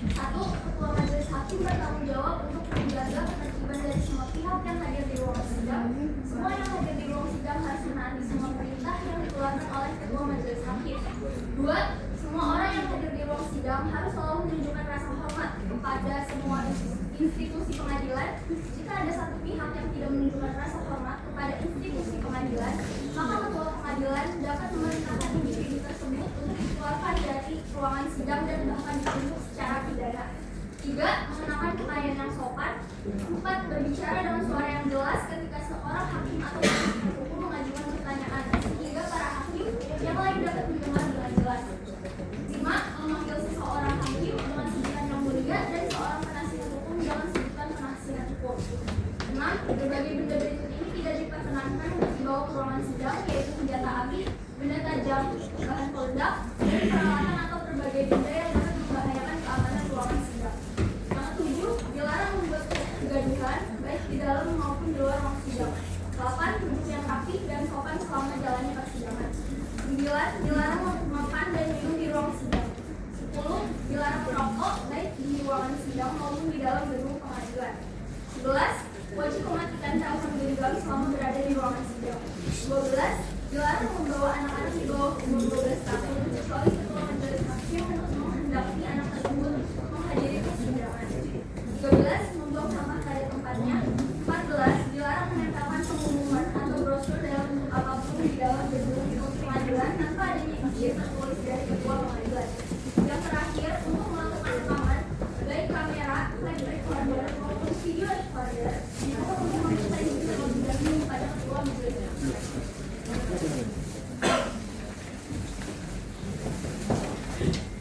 Satu, ketua majelis hakim bertanggung jawab untuk menjaga ketertiban dari semua pihak yang hadir di ruang sidang. Semua yang hadir di ruang sidang harus menaati semua perintah yang dikeluarkan oleh ketua majelis hakim. Dua, semua orang yang hadir di ruang sidang harus selalu menunjukkan rasa hormat kepada semua institusi pengadilan. Jika ada satu pihak yang tidak menunjukkan rasa hormat kepada institusi pengadilan, maka ketua pengadilan dapat memerintahkan individu tersebut untuk dikeluarkan dari ruangan sidang dan bahkan ditunjuk secara pidana. Tiga, mengenakan pakaian yang sopan. Empat, berbicara dengan suara yang jelas ketika seorang hakim atau penasihat hukum mengajukan pertanyaan sehingga para hakim yang lain dapat mendengar dengan jelas. Lima, memanggil seseorang hakim dengan sebutan yang mulia dan seorang penasihat hukum dengan sebutan penasihat hukum. Enam, berbagai benda berikut ini tidak diperkenankan untuk dibawa ke ruangan sidang, yaitu senjata api, benda tajam, bahan peledak, dan peralatan atau berbagai benda yang dapat membahayakan keamanan ruangan sidang. Yang ketujuh, dilarang membuat kegaduhan baik di dalam maupun di luar ruang sidang. 8, duduk yang rapi dan sopan selama jalannya persidangan. 9, dilarang makan dan minum di ruang sidang. 10, dilarang merokok baik di ruangan sidang maupun di dalam gedung pengadilan. 11, wajib mematikan telepon genggam selama berada di ruangan sidang. 12, dilarang membawa anak-anak di bawah umur 12 tahun kecuali ketua majelis hakim untuk menghendaki anak tersebut menghadiri persidangan. 13, membuang sampah pada tempatnya. 14, dilarang menempelkan pengumuman atau brosur dalam bentuk apapun di dalam gedung pengadilan tanpa adanya izin tertulis dari ketua pengadilan. Yang terakhir, untuk melakukan rekaman baik kamera, live recorder maupun video recorder, atau untuk meminta izin terlebih dahulu pada ketua majelis hakim.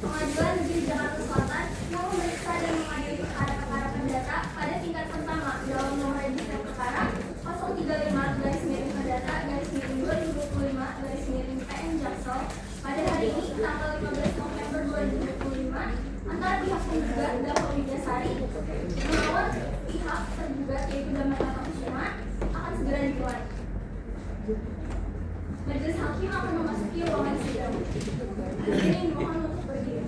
Pengadilan Negeri Jakarta Selatan yang memeriksa dan mengadili perkara-perkara perdata pada tingkat pertama dalam nomor register perkara 035-perdata-2025-PN Jaksel pada hari ini tanggal 15 November 2025 antara pihak penggugat Dava Widyasari melawan pihak tergugat yaitu Damar Kusuma akan segera dimulai. Majelis hakim akan memasuki ruangan sidang. Hadirin dimohon untuk berdiri.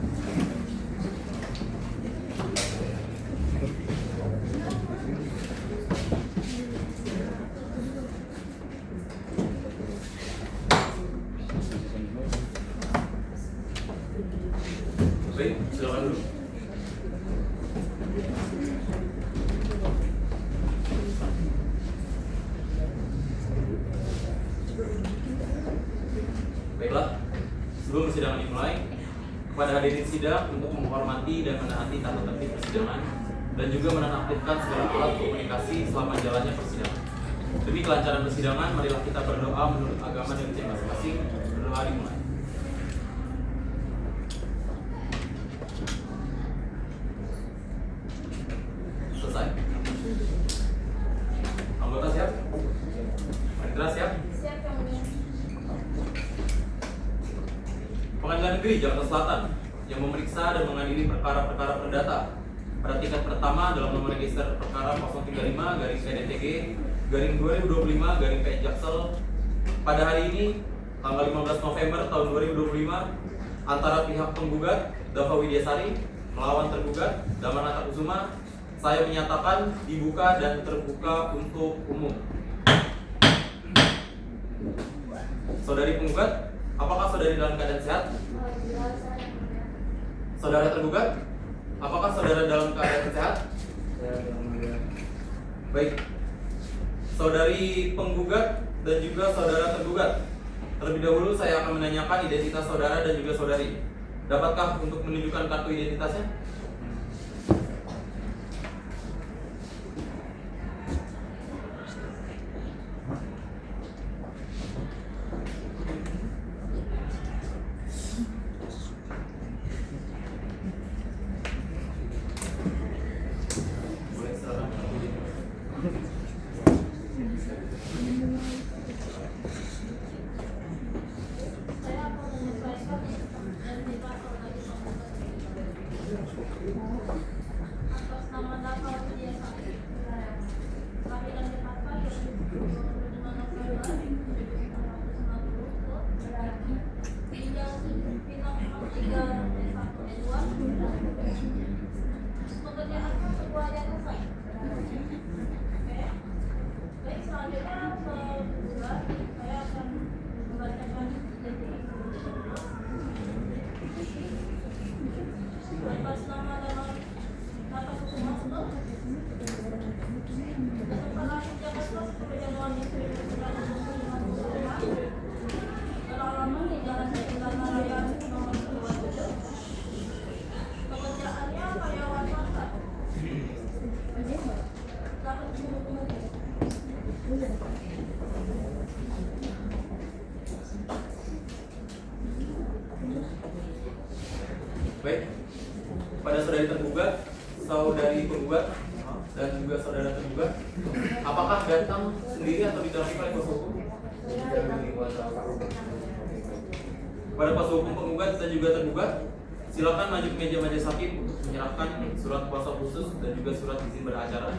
Baik, silakan dulu. Baiklah, sebelum persidangan dimulai, kepada hadirin sidang untuk menghormati dan menaati tata tertib persidangan dan juga menonaktifkan segala alat komunikasi selama jalannya persidangan. Demi kelancaran persidangan, marilah kita berdoa menurut agama dan kepercayaan masing-masing. Berdoa dimulai. Selesai. Anggota siap? Panitera siap? Siap, Yang Mulia. Pengadilan Negeri Jakarta Selatan yang memeriksa dan mengadili perkara-perkara perdata pada tingkat pertama dalam nomor register perkara 035-PDTG-2025-PN Jaksel pada hari ini tanggal 15 November tahun 2025 antara pihak penggugat Dava Widyasari melawan tergugat Damar Kusuma, saya menyatakan dibuka dan terbuka untuk umum. Saudari penggugat, apakah saudari dalam keadaan sehat? Saudara tergugat, apakah saudara dalam keadaan sehat? Baik. Saudari penggugat dan juga saudara tergugat, terlebih dahulu saya akan menanyakan identitas saudara dan juga saudari. Dapatkah untuk menunjukkan kartu identitasnya? Boleh, silakan. Saya akan menyesuaikan Baik, pada saudari tergugat, saudari penggugat, dan juga saudara tergugat, apakah datang sendiri atau didampingi oleh kuasa hukum? Pada kuasa hukum penggugat dan juga tergugat, silakan maju ke meja majelis hakim untuk menyerahkan surat kuasa khusus dan juga surat izin beracara.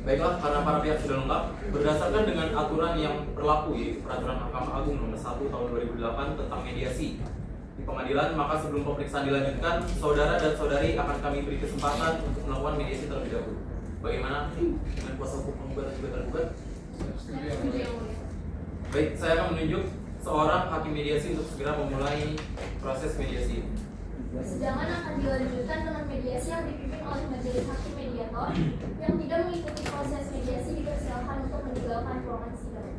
Baiklah, karena para pihak sudah lengkap, berdasarkan dengan aturan yang berlaku yaitu Peraturan Mahkamah Agung Nomor 1 Tahun 2008 tentang mediasi di pengadilan, maka sebelum pemeriksaan dilanjutkan, saudara dan saudari akan kami beri kesempatan untuk melakukan mediasi terlebih dahulu. Bagaimana dengan kuasa hukum penggugat dan juga tergugat? Baik, saya akan menunjuk seorang hakim mediasi untuk segera memulai proses mediasi. Persidangan akan dilanjutkan dengan mediasi yang dipimpin oleh majelis hakim mediator. Yang tidak mengikuti proses mediasi dipersilakan untuk meninggalkan ruangan sidang.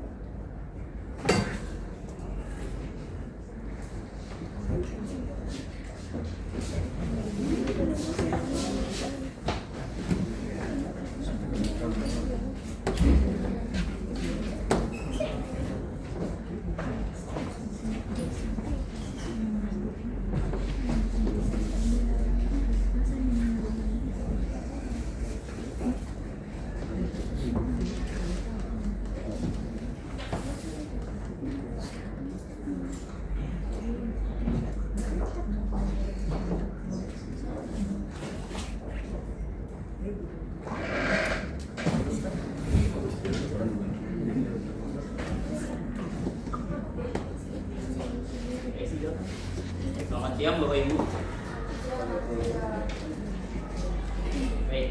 Selamat siang Bapak Ibu. Baik,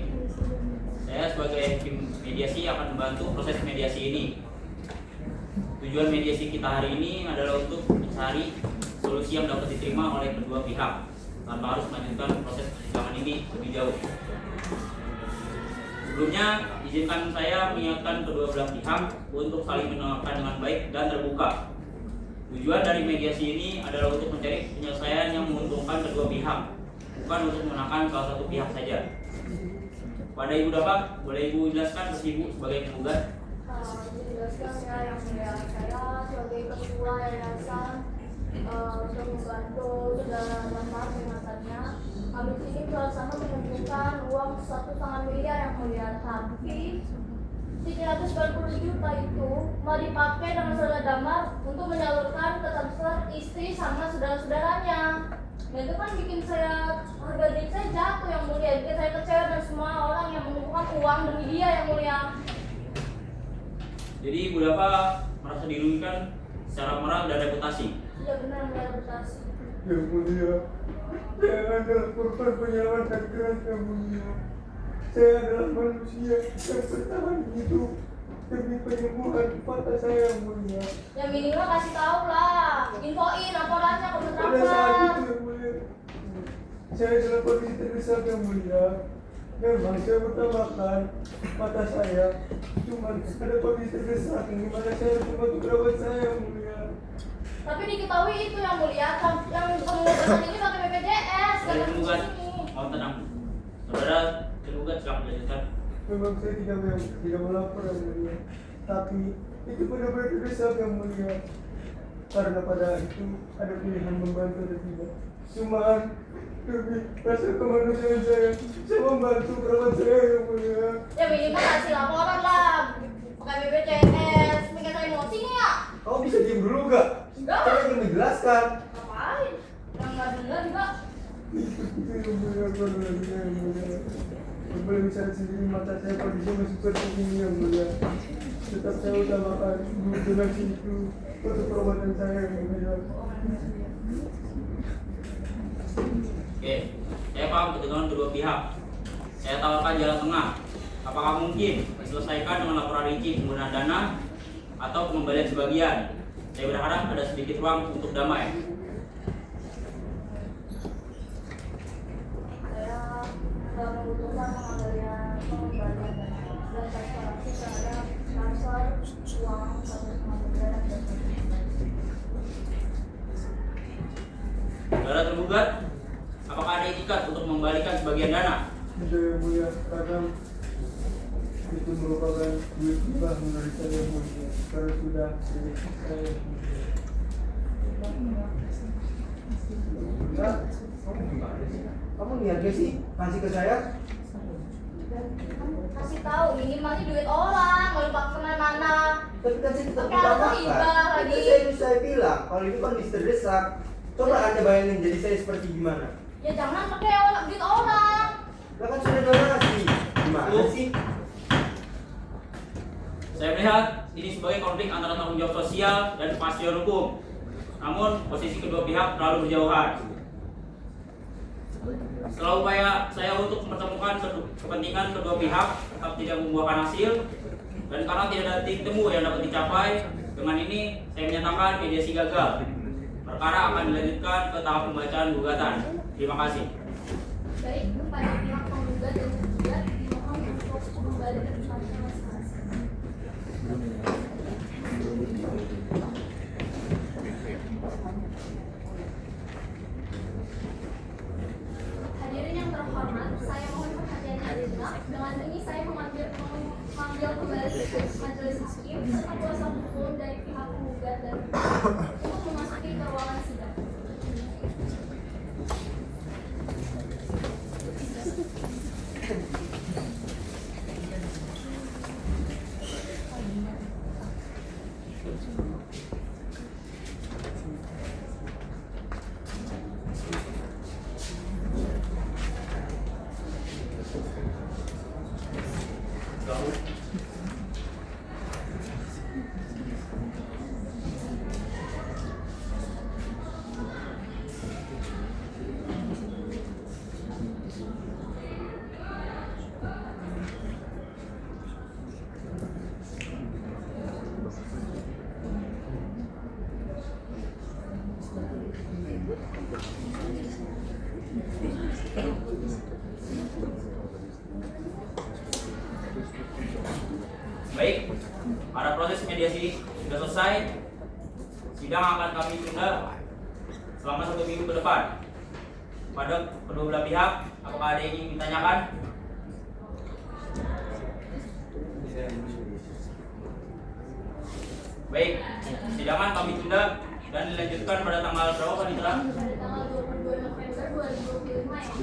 saya sebagai hakim mediasi akan membantu proses mediasi ini. Tujuan mediasi kita hari ini adalah untuk mencari solusi yang dapat diterima oleh kedua pihak tanpa harus melanjutkan proses persidangan ini lebih jauh. Sebelumnya, izinkan saya mengingatkan kedua belah pihak untuk saling mendengarkan dengan baik dan terbuka. Tujuan dari mediasi ini adalah untuk mencari penyelesaian yang menguntungkan kedua pihak, bukan untuk memenangkan salah satu pihak saja. Pada Ibu dapat, boleh Ibu jelaskan ke Ibu sebagai penggugat? Dijelaskan ya yang mulia, saya sebagai ketua yayasan untuk membantu saudara Damar pengatannya. Kami sini bersama mengumpulkan uang 1,5 miliar yang mulia, tapi 390 juta itu mau dipakai dengan saudara Damar untuk menyalurkan ke transfer istri sama saudara-saudaranya. Dan itu kan bikin saya harga diri saya jatuh yang mulia. Bikin saya kecewa dan semua orang yang mengumpulkan uang demi dia yang mulia. Jadi Ibu Dapa merasa dirugikan secara moral dan reputasi. Iya benar, mulia, reputasi. Yang mulia, saya adalah korban penyelamatkan keras yang mulia. Saya adalah manusia yang bertahan hidup demi penyembuhan mata saya yang mulia. Ya minimal kasih tahu lah, infoin laporannya ke Pada saat transfer. itu yang mulia, saya dalam kondisi terdesak yang mulia. Memang saya utamakan mata saya, cuma ada kondisi terdesak di mana saya harus membantu kerabat saya yang mulia. Tapi diketahui itu yang mulia, yang pengobatan ini pakai BPJS. Dari Kata penggugat, sini. mohon tenang. Saudara tergugat silakan dilanjutkan. Memang saya tidak melapor yang mulia, tapi itu benar-benar terdesak yang mulia. Karena pada itu ada pilihan membantu atau tidak. Cuman demi rasa kemanusiaan saya membantu kerabat saya yang mulia. Ya minimal kasih laporan lah, pakai BPJS. Bikin saya emosi nih ya. Kamu bisa diam dulu gak? Enggak. Saya ingin menjelaskan. Ngapain? Yang nggak dengar juga. Itu yang mulia, yang mulia. Boleh bisa sendiri mata saya kondisi masih seperti ini yang mulia. Tetap saya utamakan donasi itu untuk perawatan saya yang mulia. Oke, saya paham ketegangan kedua pihak. Saya tawarkan jalan tengah. Apakah mungkin diselesaikan dengan laporan rinci penggunaan dana atau pengembalian sebagian? Saya berharap ada sedikit ruang untuk damai. tergugat, apakah ada etikat untuk mengembalikan sebagian dana? Tidak yang mulia, karena itu merupakan duit hibah menurut saya yang mulia. Karena sudah dari saya. Enggak, kamu niat gak sih kasih ke saya? Kasih tahu, minimalnya duit orang, mau dipakai kemana-mana. Tapi kan saya tetap Oke, aku utamakan. hibah lagi. Itu saya bilang, kalau itu kondisi terdesak. Coba Anda bayangin jadi saya seperti gimana? Ya jangan pakai duit orang. Lah kan sudah donasi. Gimana sih? Saya melihat ini sebagai konflik antara tanggung jawab sosial dan kepastian hukum. Namun posisi kedua pihak terlalu berjauhan. Setelah upaya saya untuk mempertemukan kepentingan kedua pihak tetap tidak membuahkan hasil, dan karena tidak ada titik temu yang dapat dicapai, dengan ini saya menyatakan mediasi gagal. Perkara akan dilanjutkan ke tahap pembacaan gugatan. Terima kasih. Baik, kepada pihak penggugat dan tergugat dimohon untuk kembali ke tempatnya masing-masing. Hadirin yang terhormat, saya mohon perhatiannya sejenak. Dengan ini saya memanggil kembali majelis hakim serta kuasa hukum dari pihak penggugat dan untuk memasuki ke ruangan sidang. Baik, para proses mediasi sudah selesai. Sidang akan kami tunda selama 1 minggu ke depan. Pada kedua belah pihak, apakah ada yang ingin ditanyakan? Baik, sidangan kami tunda dan dilanjutkan pada tanggal berapa Pak Ditra? Pada tanggal 22 November 2025 ya.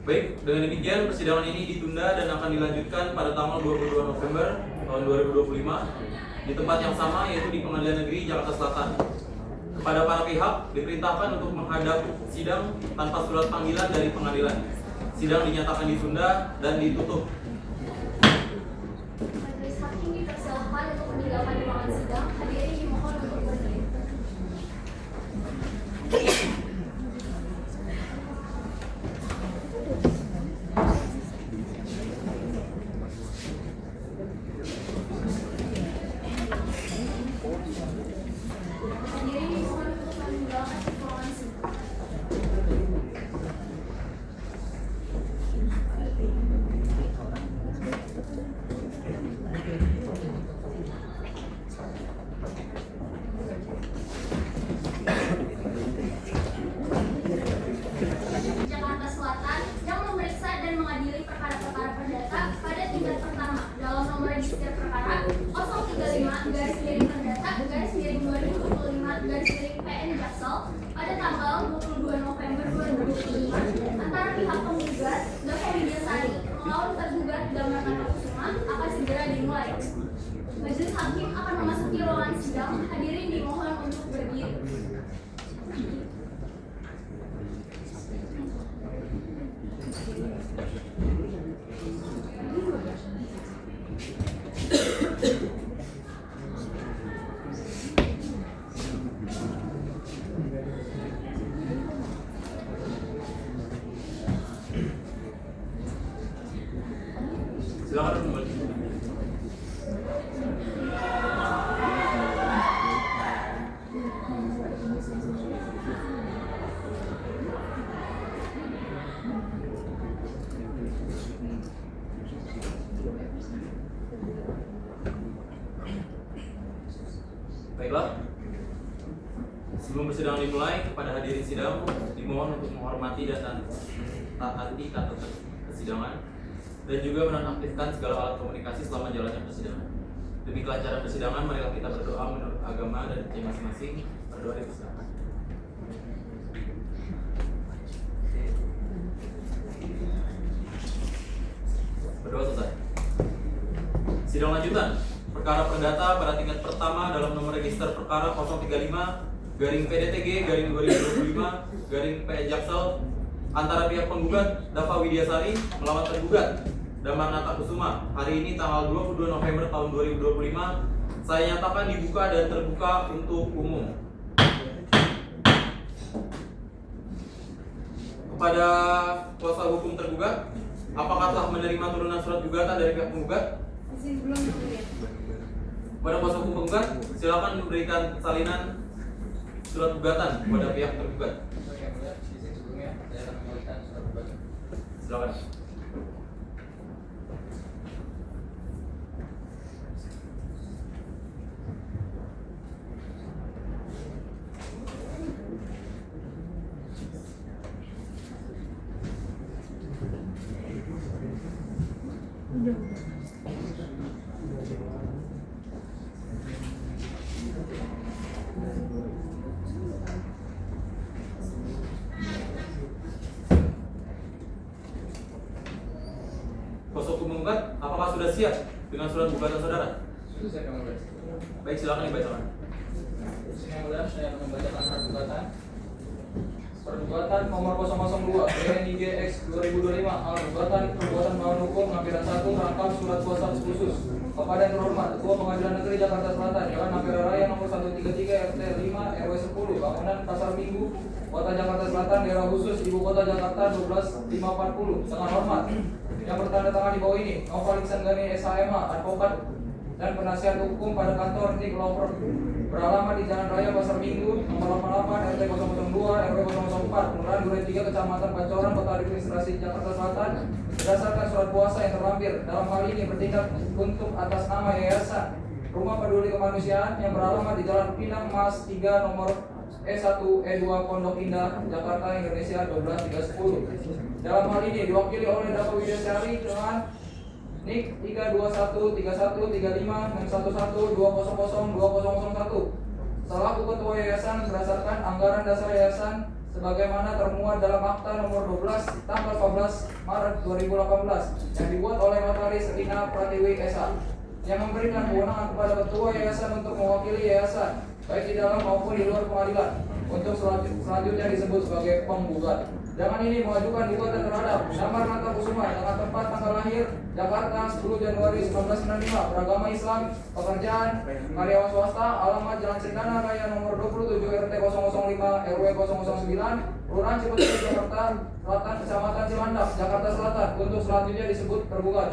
Baik, dengan demikian persidangan ini ditunda dan akan dilanjutkan pada tanggal 22 November tahun 2025 di tempat yang sama, yaitu di Pengadilan Negeri Jakarta Selatan. Kepada para pihak diperintahkan untuk menghadap sidang tanpa surat panggilan dari pengadilan. Sidang dinyatakan ditunda dan ditutup. Majelis hakim dipersilakan untuk meninggalkan ruangan sidang. Hadirin dimohon untuk berdiri. Hadirin dimohon untuk meninggalkan ruangan sidang. Jakarta Selatan yang memeriksa dan mengadili perkara-perkara perdata pada tingkat pertama dalam nomor register perkara 035-perdata-2025-PN Jaksel pada tanggal 22 November 2025 antara pihak penggugat Dr. Widyasari melawan tergugat Damar Kartakusuma akan segera dimulai. Majelis hakim akan memasuki ruangan sidang. Hadirin dimohon untuk berdiri. Silakan kembali. Baiklah. Sebelum persidangan dimulai, kepada hadirin sidang dimohon untuk menghormati dan taati tata tertib persidangan dan juga menonaktifkan segala alat komunikasi selama jalannya persidangan. Demi kelancaran persidangan, marilah kita berdoa menurut agama dan percaya masing-masing. Berdoa di persidangan. Berdoa selesai. Sidang lanjutan. Perkara perdata pada tingkat pertama dalam nomor register perkara 035/PDTG/2025/PN Jaksel antara pihak penggugat Dava Widiasari melawan tergugat Damar Nata Kusuma hari ini tanggal 22 November tahun 2025 saya nyatakan dibuka dan terbuka untuk umum. Kepada kuasa hukum tergugat, apakah telah menerima turunan surat gugatan dari pihak penggugat? Masih belum ya. Pada kuasa hukum penggugat, silakan memberikan salinan surat gugatan kepada pihak tergugat. Silakan. Kuasa hukum penggugat, apakah sudah siap dengan surat gugatan saudara? Sudah saya akan membaca. Baik, silakan dibacakan. Yang mulia, saya akan membacakan surat gugatan. Pergugatan nomor 002 PNIGX 2025 gugatan perbuatan melawan hukum lampiran 1 rangkap surat kuasa khusus kepada yang terhormat Ketua Pengadilan Negeri Jakarta Selatan Jalan Ampera Raya nomor 133 RT 5 RW 10 bangunan Pasar Minggu Kota Jakarta Selatan daerah khusus Ibu Kota Jakarta 12540 dengan hormat yang bertanda tangan di bawah ini Nova Liksangani SHMH advokat dan penasihat hukum pada kantor Nick Law Firm beralamat di Jalan Raya Pasar Minggu nomor 88 RT 002 RW 004 Kelurahan Duren 3 Kecamatan Pancoran Kota Administrasi Jakarta Selatan berdasarkan surat kuasa yang terlampir dalam hal ini bertindak untuk atas nama Yayasan Rumah Peduli Kemanusiaan yang beralamat di Jalan Pinang Mas 3 nomor E1 E2 Pondok Indah Jakarta Indonesia 12310. Dalam hal ini diwakili oleh Dava Widiasari dengan NIK 32131356112002001 selaku ketua yayasan berdasarkan anggaran dasar yayasan sebagaimana termuat dalam akta nomor 12 tanggal 14 Maret 2018 yang dibuat oleh Notaris Rina Pratiwi SH yang memberikan kewenangan kepada ketua yayasan untuk mewakili yayasan baik di dalam maupun di luar pengadilan untuk selanjutnya disebut sebagai penggugat. Dengan ini mengajukan gugatan terhadap Damar Nata Kusuma dengan tempat tanggal lahir Jakarta 10 Januari 1995, beragama Islam, pekerjaan karyawan swasta, alamat Jalan Cendana Raya nomor 27 RT 005 RW 009, Kelurahan Cipete Jakarta Selatan, Kecamatan Cilandak, Jakarta Selatan untuk selanjutnya disebut tergugat.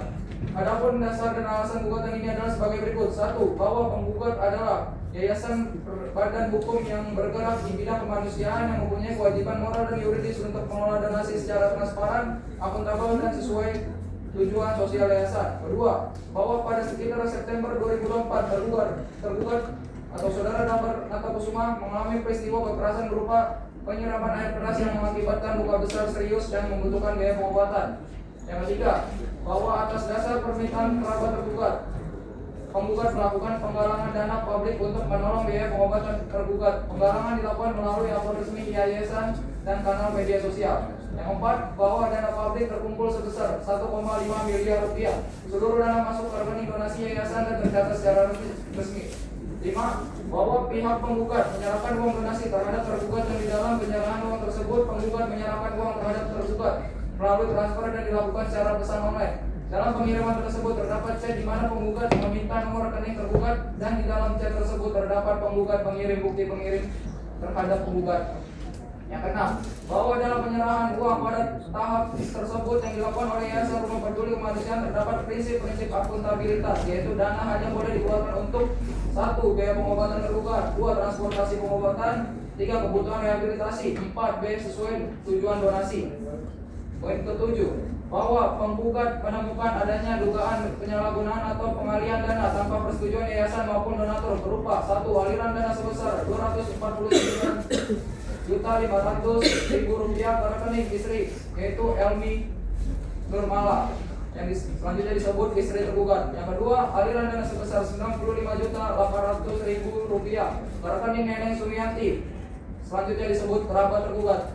Adapun dasar dan alasan gugatan ini adalah sebagai berikut. 1. Bahwa penggugat adalah yayasan badan hukum yang bergerak di bidang kemanusiaan yang mempunyai kewajiban moral dan yuridis untuk mengelola donasi secara transparan, akuntabel dan sesuai tujuan sosial yayasan. Kedua, bahwa pada sekitar September 2024 tergugat atau saudara Damar Nata Kusuma mengalami peristiwa kekerasan berupa penyiraman air keras yang mengakibatkan luka besar serius dan membutuhkan biaya pengobatan. Yang ketiga, bahwa atas dasar permintaan kerabat tergugat, penggugat melakukan penggalangan dana publik untuk menolong biaya pengobatan tergugat. Penggalangan dilakukan melalui akun resmi yayasan dan kanal media sosial. Yang keempat, bahwa dana publik terkumpul sebesar 1,5 miliar rupiah. Seluruh dana masuk ke rekening donasi yayasan dan tercatat secara resmi. 5. Bahwa pihak penggugat menyerahkan uang donasi terhadap tergugat dan di dalam penyerahan uang tersebut penggugat menyerahkan uang terhadap tergugat melalui transfer dan dilakukan secara pesan online. Dalam pengiriman tersebut terdapat chat di mana penggugat meminta nomor rekening tergugat dan di dalam chat tersebut terdapat penggugat mengirim bukti pengirim terhadap penggugat. Yang keenam, bahwa dalam penyerahan uang pada tahap tersebut yang dilakukan oleh Yayasan Rumah Peduli Kemanusiaan terdapat prinsip-prinsip akuntabilitas, yaitu dana hanya boleh dikeluarkan untuk 1. Biaya pengobatan tergugat, 2. Transportasi pengobatan, 3. Kebutuhan rehabilitasi, 4. B. Sesuai tujuan donasi. Poin ke-7, bahwa penggugat menemukan adanya dugaan penyalahgunaan atau pengalihan dana tanpa persetujuan yayasan maupun donatur berupa 1. Aliran dana sebesar Rp249.500.000 ke rekening istri, yaitu Elmi Nurmala, yang selanjutnya disebut istri tergugat. Yang kedua, aliran dana sebesar Rp95.800.000 ke rekening Neneng Sumiyanti, selanjutnya disebut kerabat tergugat.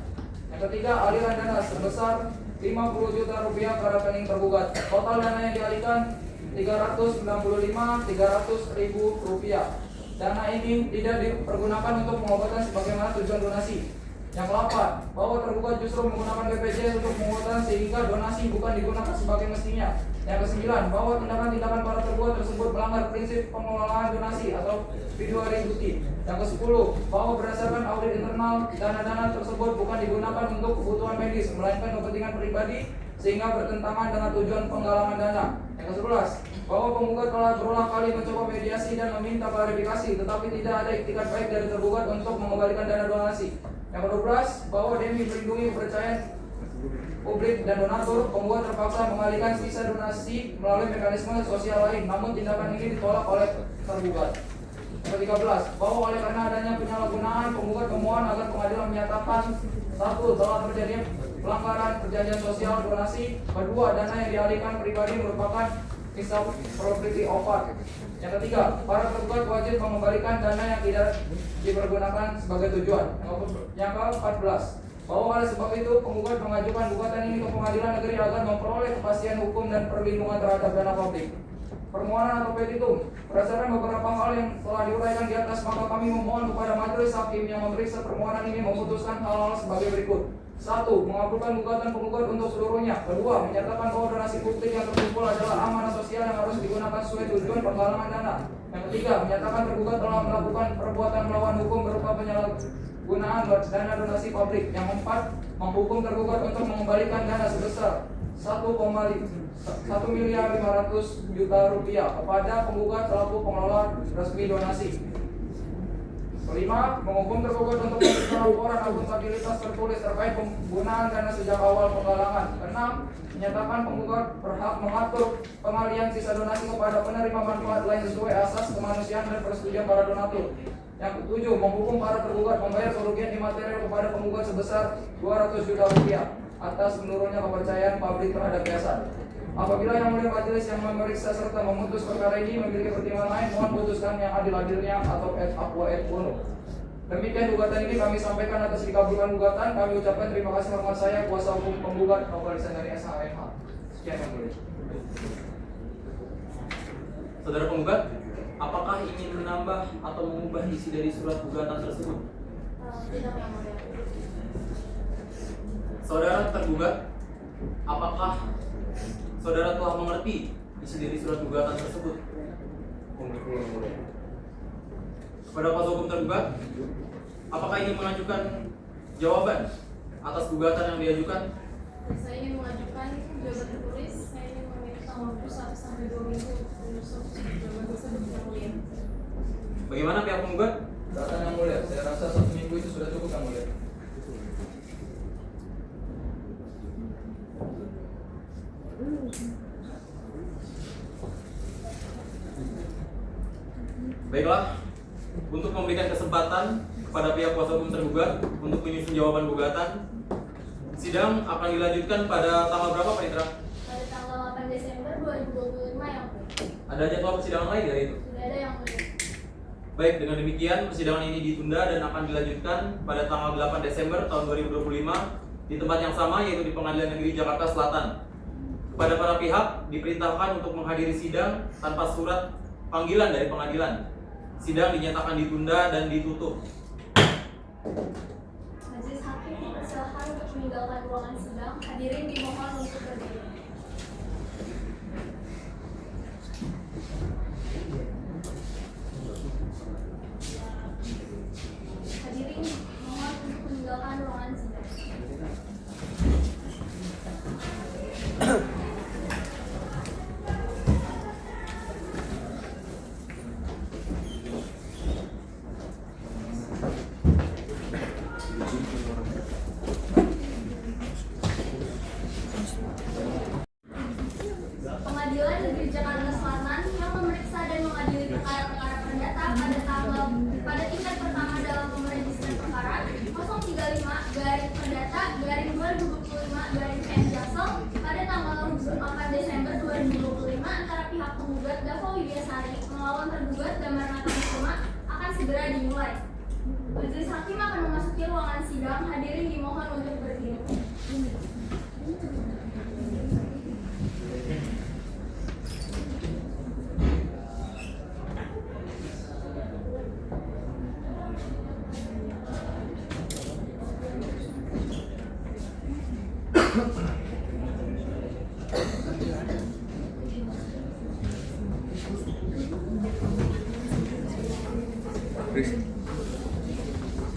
Yang ketiga, aliran dana sebesar Rp50 juta ke rekening tergugat. Total dana yang dialihkan Rp395.300.000. Dana ini tidak dipergunakan untuk pengobatan sebagaimana tujuan donasi. Yang ke-8, bahwa tergugat justru menggunakan BPJS untuk pengobatan sehingga donasi bukan digunakan sebagai mestinya. Yang ke-9, bahwa tindakan-tindakan para tergugat tersebut melanggar prinsip pengelolaan donasi atau fiduciary duty. Yang ke-10, bahwa berdasarkan audit internal, dana-dana tersebut bukan digunakan untuk kebutuhan medis, melainkan kepentingan pribadi sehingga bertentangan dengan tujuan penggalangan dana. Yang ke-11, bahwa penggugat telah berulang kali mencoba mediasi dan meminta klarifikasi, tetapi tidak ada iktikat baik dari tergugat untuk mengembalikan dana donasi. Yang ke-12, bahwa demi melindungi kepercayaan publik dan donatur, penggugat terpaksa mengalihkan sisa donasi melalui mekanisme sosial lain, namun tindakan ini ditolak oleh tergugat. Yang ke-13, bahwa oleh karena adanya penyalahgunaan, penggugat memohon agar pengadilan menyatakan 1. Telah terjadi pelanggaran perjanjian sosial donasi. 2. Dana yang dialihkan pribadi merupakan property offer. Yang ketiga, para tergugat wajib mengembalikan dana yang tidak dipergunakan sebagai tujuan. Yang ke-14, bahwa oleh sebab itu penggugat mengajukan gugatan ini ke pengadilan negeri agar memperoleh kepastian hukum dan perlindungan terhadap dana publik. Permohonan atau petitum, berdasarkan beberapa hal yang telah diuraikan di atas, maka kami memohon kepada majelis hakim yang memeriksa permohonan ini memutuskan hal-hal sebagai berikut. 1. Mengabulkan gugatan penggugat untuk seluruhnya. 2. Menyatakan bahwa donasi publik yang terkumpul adalah amanah sosial yang harus digunakan sesuai tujuan penggalangan dana. Yang ketiga, menyatakan tergugat telah melakukan perbuatan melawan hukum berupa penyalahgunaan dana donasi publik. Yang keempat, menghukum tergugat untuk mengembalikan dana sebesar Rp1.500.000 kepada penggugat selaku pengelola resmi donasi. Kelima, menghukum tergugat untuk memberikan laporan akuntabilitas tertulis terkait penggunaan dana sejak awal penggalangan. Keenam, menyatakan penggugat berhak mengatur pengalihan sisa donasi kepada penerima manfaat lain sesuai asas kemanusiaan dan persetujuan para donatur. Yang ketujuh, menghukum para tergugat membayar kerugian imaterial kepada penggugat sebesar Rp200 juta atas menurunnya kepercayaan publik terhadap yayasan. Apabila yang mulia majelis yang memeriksa serta memutus perkara ini memiliki pertimbangan lain, mohon putuskan yang adil-adilnya atau et aqua et bono. Demikian gugatan ini kami sampaikan atas dikabulkan gugatan. Kami ucapkan terima kasih hormat saya kuasa hukum penggugat Novel dari SHMH. Sekian yang mulia. Saudara penggugat, apakah ingin menambah atau mengubah isi dari surat gugatan tersebut? Tidak, yang mulia. Saudara tergugat, apakah saudara telah mengerti isi dari surat gugatan tersebut? Kepada kuasa hukum tergugat, apakah ingin mengajukan jawaban atas gugatan yang diajukan? Saya ingin mengajukan jawaban tertulis. Saya ingin meminta waktu 1 sampai 2 minggu untuk jawaban tersebut, yang mulia. Bagaimana pihak penggugat? Data yang mulia, saya rasa 1 minggu itu sudah cukup yang mulia. Baiklah, untuk memberikan kesempatan kepada pihak kuasa hukum tergugat untuk menyusun jawaban gugatan, sidang akan dilanjutkan pada tanggal berapa, Pak Indra? Pada tanggal 8 Desember 2025, yang mulia. Ada jadwal persidangan lain dari itu? Sudah ada, yang mulia. Baik, dengan demikian persidangan ini ditunda dan akan dilanjutkan pada tanggal 8 Desember tahun 2025 di tempat yang sama, yaitu di Pengadilan Negeri Jakarta Selatan. Kepada para pihak diperintahkan untuk menghadiri sidang tanpa surat panggilan dari pengadilan. Sidang dinyatakan ditunda dan ditutup. Majelis hakim dipersilakan untuk meninggalkan ruangan sidang. Hadirin dimohon untuk berdiri. Hadirin mohon untuk meninggalkan ruangan sidang. jawab pada tingkat pertama dalam nomor register perkara 035-Perdata-2025-PM Jaksel pada tanggal 4 Desember 2025 antara pihak penggugat Dava Widiasari melawan tergugat Damar Natakusuma akan segera dimulai. Majelis Hakim akan memasuki ruangan sidang. Hadirin dimohon untuk berdiri.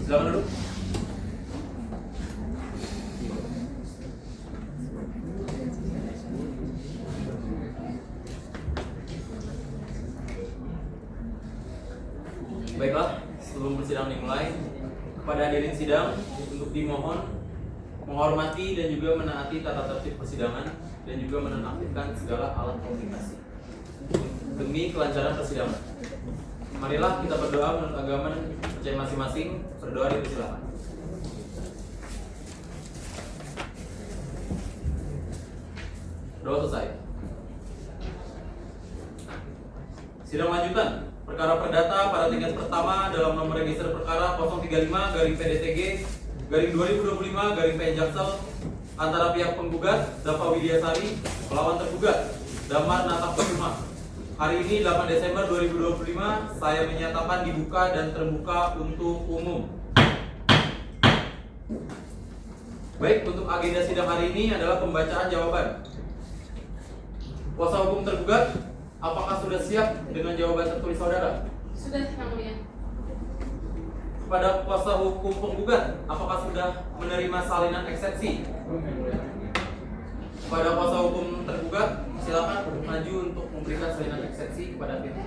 Silakan duduk. Baiklah, sebelum persidangan dimulai, kepada hadirin sidang untuk dimohon menghormati dan juga menaati tata tertib persidangan dan juga menonaktifkan segala alat komunikasi demi kelancaran persidangan. Marilah kita berdoa menurut agama dan percaya masing-masing. Berdoa dipersilakan. Doa selesai. Sidang lanjutan perkara perdata pada tingkat pertama dalam nomor register perkara 035-PDTG-2025-PN Jaksel antara pihak penggugat Dava Widiasari melawan tergugat Damar Natakusuma. Hari ini 8 Desember 2025 saya menyatakan dibuka dan terbuka untuk umum. Baik, untuk agenda sidang hari ini adalah pembacaan jawaban. Kuasa hukum tergugat, apakah sudah siap dengan jawaban tertulis saudara? Sudah, Yang Mulia. Kepada kuasa hukum penggugat, apakah sudah menerima salinan eksepsi? Kepada kuasa hukum tergugat, silakan maju untuk memberikan salinan eksepsi kepada pihak.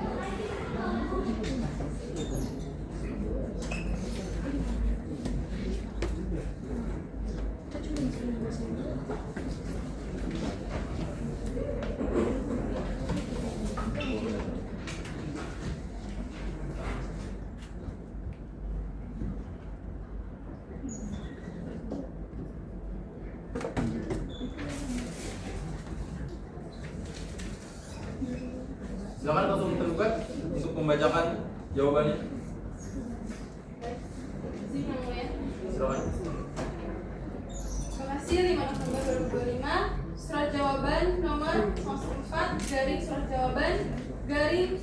Silakan langsung tergugat untuk membacakan jawabannya. Izin, Yang Mulia. Silakan. Terima kasih 5 November 2025. Surat jawaban nomor 04 garing surat jawaban garing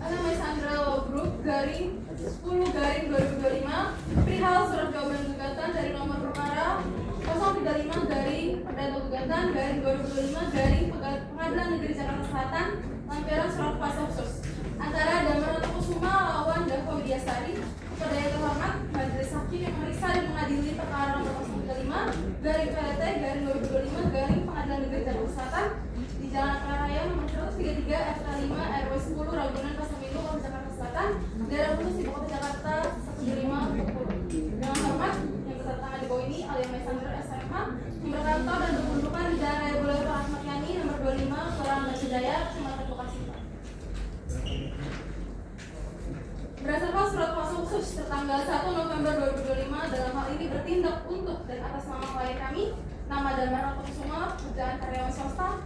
Anamai Sandra Law Group garing 10 garing 2025 perihal surat jawaban gugatan dari nomor perkara 035 garing perdata gugatan garing 2025 garing Pengadilan Negeri Jakarta Selatan lampiran surat kuasa khusus antara Damar Natakusuma lawan Dava Widiasari. Kepada yang terhormat Majelis Hakim yang memeriksa dan mengadili perkara nomor 035 garing PDT garing 2025 garing Pengadilan Negeri Jakarta Selatan di Jalan Raya nomor 133 FK5 RW 10 Ragunan Pasamilu Kota Jakarta Selatan daerah khusus Ibu Kota Jakarta 175 dengan hormat yang bertangan di bawah ini Alia Sandra SMH yang berkantor dan berkedudukan di Jalan Raya Boulevard Ahmad Yani nomor 25 Kelurahan Bajajaya Kecamatan Bekasi. Berdasarkan surat kuasa khusus tertanggal 1 November 2025 dalam hal ini bertindak untuk dan atas nama klien kami, nama Damar Natakusuma, pekerjaan karyawan swasta,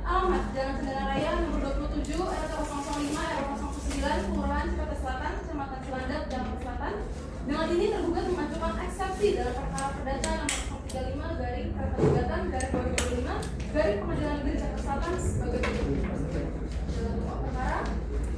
alamat Jalan Cendana Raya nomor 27 RT 005 RW 09 Kelurahan Jakarta Selatan, Kecamatan Cilandak, Jakarta Selatan. Dengan ini tergugat mengajukan eksepsi dalam perkara perdata nomor 035 garing perkara gugatan garing 2025 garing Pengadilan Negeri Jakarta Selatan sebagai berikut. Dalam pokok perkara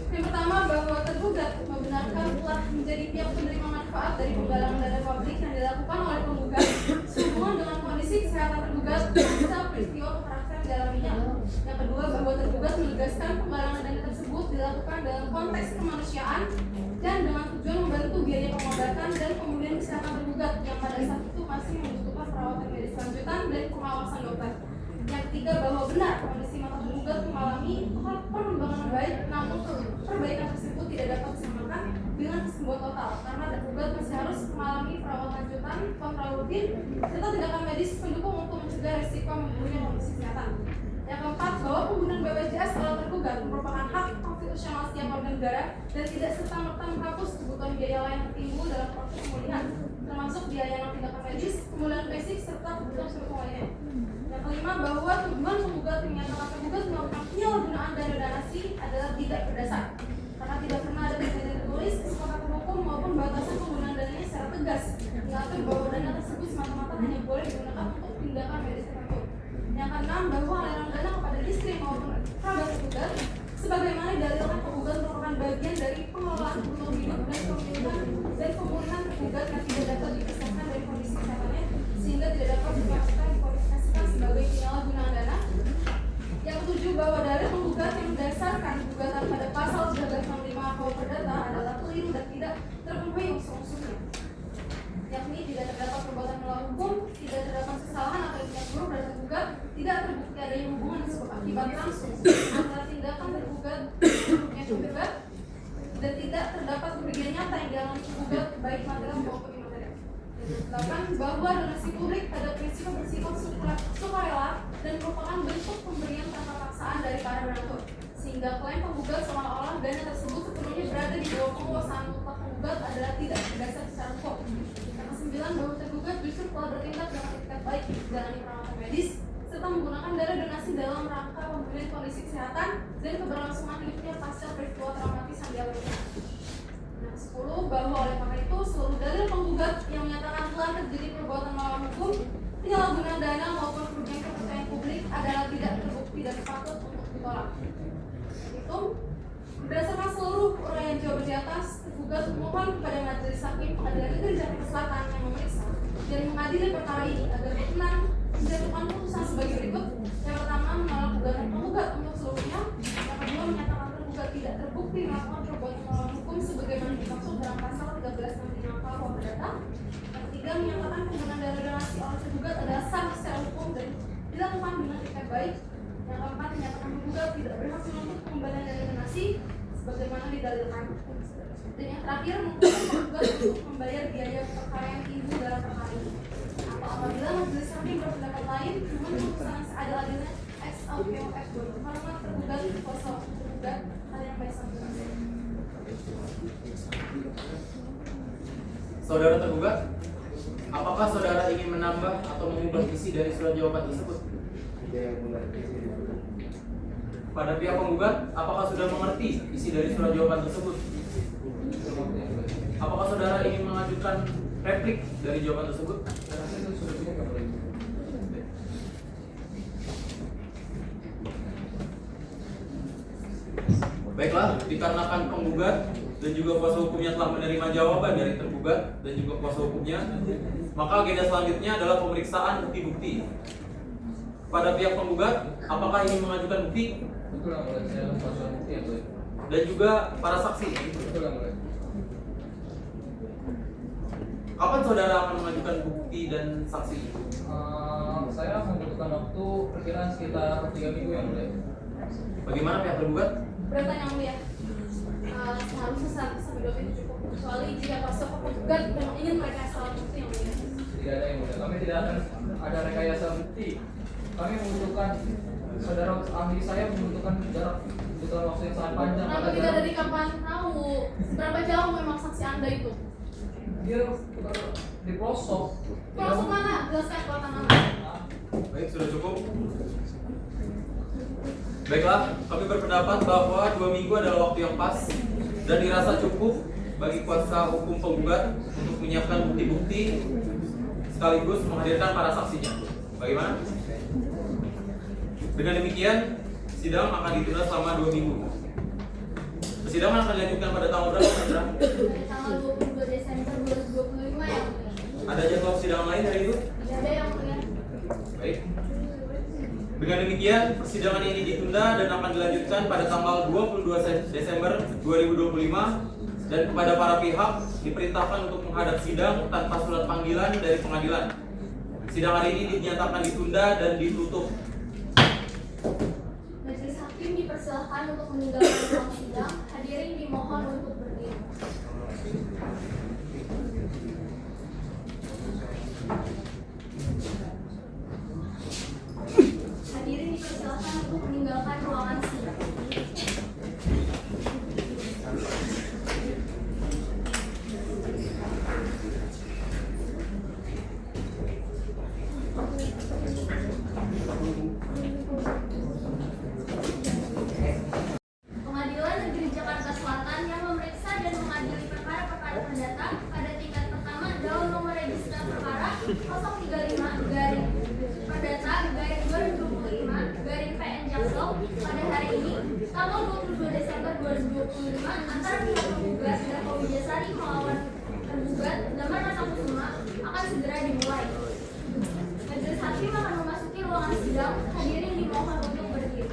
yang pertama, bahwa tergugat membenarkan telah menjadi pihak penerima manfaat dari penggalangan dana publik yang dilakukan oleh penggugat sehubungan dengan kondisi kesehatan tergugat serta peristiwa kekerasan yang dialaminya. Yang kedua, bahwa tergugat menegaskan penggalangan dana tersebut dilakukan dalam konteks kemanusiaan dan dengan tujuan membantu biaya pengobatan dan pemulihan kesehatan tergugat yang pada saat itu masih membutuhkan perawatan medis lanjutan dan pengawasan dokter. Yang ketiga, bahwa benar kondisi mata tergugat mengalami perkembangan baik, namun perbaikan tersebut tidak dapat disamakan dengan kesembuhan total karena tergugat masih harus mengalami perawatan lanjutan, kontrol rutin, serta tindakan medis pendukung untuk mencegah risiko memburuknya kondisi kesehatan. Yang keempat, bahwa penggunaan BPJS oleh tergugat merupakan hak konstitusional setiap warga negara dan tidak serta-merta menghapus kebutuhan jaminan, termasuk biaya tindakan medis, pemulihan fisik, serta kebutuhan seluruh lainnya. Yang kelima, bahwa tuduhan penggugat menyatakan tergugat melakukan penyalahgunaan dana donasi adalah tidak berdasar, karena tidak pernah ada perjanjian tertulis, kesepakatan hukum maupun batasan penggunaan dananya secara tegas, mengatur bahwa dana tersebut semata-mata hanya boleh digunakan untuk tindakan medis tertentu. Yang keenam, bahwa aliran dana kepada istri maupun kerabat tergugat sebagaimana didalilkan penggugat merupakan bagian dari pengelolaan kebutuhan hidup dan pemulihan tergugat yang tidak dapat dipisahkan dari kondisi kesehatannya sehingga tidak dapat dikualifikasikan sebagai penyalahgunaan dana. Yang ketujuh, bahwa dalil penggugat yang berdasarkan gugatan pada pasal 1965 KUH Perdata adalah keliru dan tidak terpenuhi unsur-unsurnya, yakni tidak terdapat perbuatan melawan hukum, tidak terdapat kesalahan atau tindak buruk dari tergugat, tidak terbukti adanya hubungan sebab akibat langsung antara tindakan tergugat dan tergugat, dan tidak terdapat kerugian nyata yang dialami tergugat baik material maupun imaterial. Yang kedelapan, bahwa donasi publik pada prinsip bersifat sukarela dan merupakan bentuk pemberian tanpa paksaan dari para donatur, sehingga klaim penggugat seolah-olah dana tersebut sepenuhnya berada di bawah penguasaan mutlak penggugat adalah tidak berdasar secara hukum. Yang kesembilan, bahwa tergugat justru telah bertindak dengan etikat baik menjalani perawatan medis serta menggunakan dana donasi dalam rangka pemulihan kondisi kesehatan dan keberlangsungan hidupnya pasca peristiwa traumatis yang dialaminya. Yang 10, bahwa oleh karena itu seluruh dalil penggugat yang menyatakan telah terjadi perbuatan melawan hukum, penyalahgunaan dana maupun kerugian kepercayaan publik adalah tidak terbukti dan patut untuk ditolak. Itu berdasarkan seluruh uraian jawaban di atas, tergugat memohon kepada Majelis Hakim Pengadilan Negeri Jakarta Selatan yang memeriksa dan mengadili perkara ini agar berkenan menjatuhkan putusan sebagai berikut. Yang pertama, menolak gugatan penggugat untuk seluruhnya. Yang kedua, menyatakan tergugat tidak terbukti melakukan perbuatan melawan hukum sebagaimana dimaksud dalam pasal 1365 KUH Perdata. Yang ketiga, menyatakan penggunaan dana donasi oleh tergugat adalah sah secara hukum dan dilakukan dengan etikat baik. Yang keempat, menyatakan tergugat tidak berhak menuntut pengembalian dana donasi sebagaimana didalilkan. Dan yang terakhir, menuntut tergugat untuk membayar biaya perkara yang timbul dalam perkara ini. Atau apabila majelis hakim berpendapat lain, namun putusan yang seadil-adilnya ex aukio ex bonum karena tergugat kuasa tergugat hal yang baik sama sekali. Saudara tergugat, apakah saudara ingin menambah atau mengubah isi dari surat jawaban tersebut? Pada pihak penggugat, apakah sudah mengerti isi dari surat jawaban tersebut? Apakah saudara ingin mengajukan replik dari jawaban tersebut? Baiklah, dikarenakan penggugat dan juga kuasa hukumnya telah menerima jawaban dari tergugat dan juga kuasa hukumnya, maka agenda selanjutnya adalah pemeriksaan bukti-bukti. Pada pihak penggugat, apakah ingin mengajukan bukti? Betul, saya mengajukan bukti ya, boleh. Dan juga para saksi. Betul, boleh. Kapan saudara akan mengajukan bukti dan saksi? Saya membutuhkan waktu perkiraan sekitar 3 minggu yang boleh. Bagaimana pihak tergugat? Bertanya yang mulia, seharusnya sampai 2 minggu cukup, kecuali jika kuasa penggugat memang ingin merekayasa alat bukti yang mulia. Tidak ada yang mulia. Kami tidak akan ada rekayasa bukti. Kami membutuhkan saudara ahli saya membutuhkan jarak butuh waktu yang sangat panjang. Kenapa tidak dari kapan tahu? Seberapa jauh memang saksi Anda itu? Dia di pelosok. Pelosok mana? Jelaskan kekuatan Anda. Baik, sudah cukup. Baiklah, kami berpendapat bahwa 2 minggu adalah waktu yang pas dan dirasa cukup bagi kuasa hukum penggugat untuk menyiapkan bukti-bukti sekaligus menghadirkan para saksinya. Bagaimana? Dengan demikian, sidang akan ditunda selama 2 minggu. Persidangan akan dilanjutkan pada tanggal berapa, Sandra? Tanggal 22 Desember 2025 ya. Ada jadwal persidangan lain hari itu? Tidak ada yang mulia. Baik. Dengan demikian, persidangan ini ditunda dan akan dilanjutkan pada tanggal 22 Desember 2025 dan kepada para pihak diperintahkan untuk menghadap sidang tanpa surat panggilan dari pengadilan. Sidang hari ini dinyatakan ditunda dan ditutup. Majelis Hakim dipersilakan untuk meninggalkan ruang sidang. Hadirin dimohon untuk berdiri. Hadirin dipersilakan untuk meninggalkan ruangan sidang. persidangan antara pihak penggugat Dava Widyasari melawan tergugat Damar Natakusuma akan segera dimulai. Majelis hakim akan memasuki ruangan sidang. Hadirin dimohon untuk berdiri.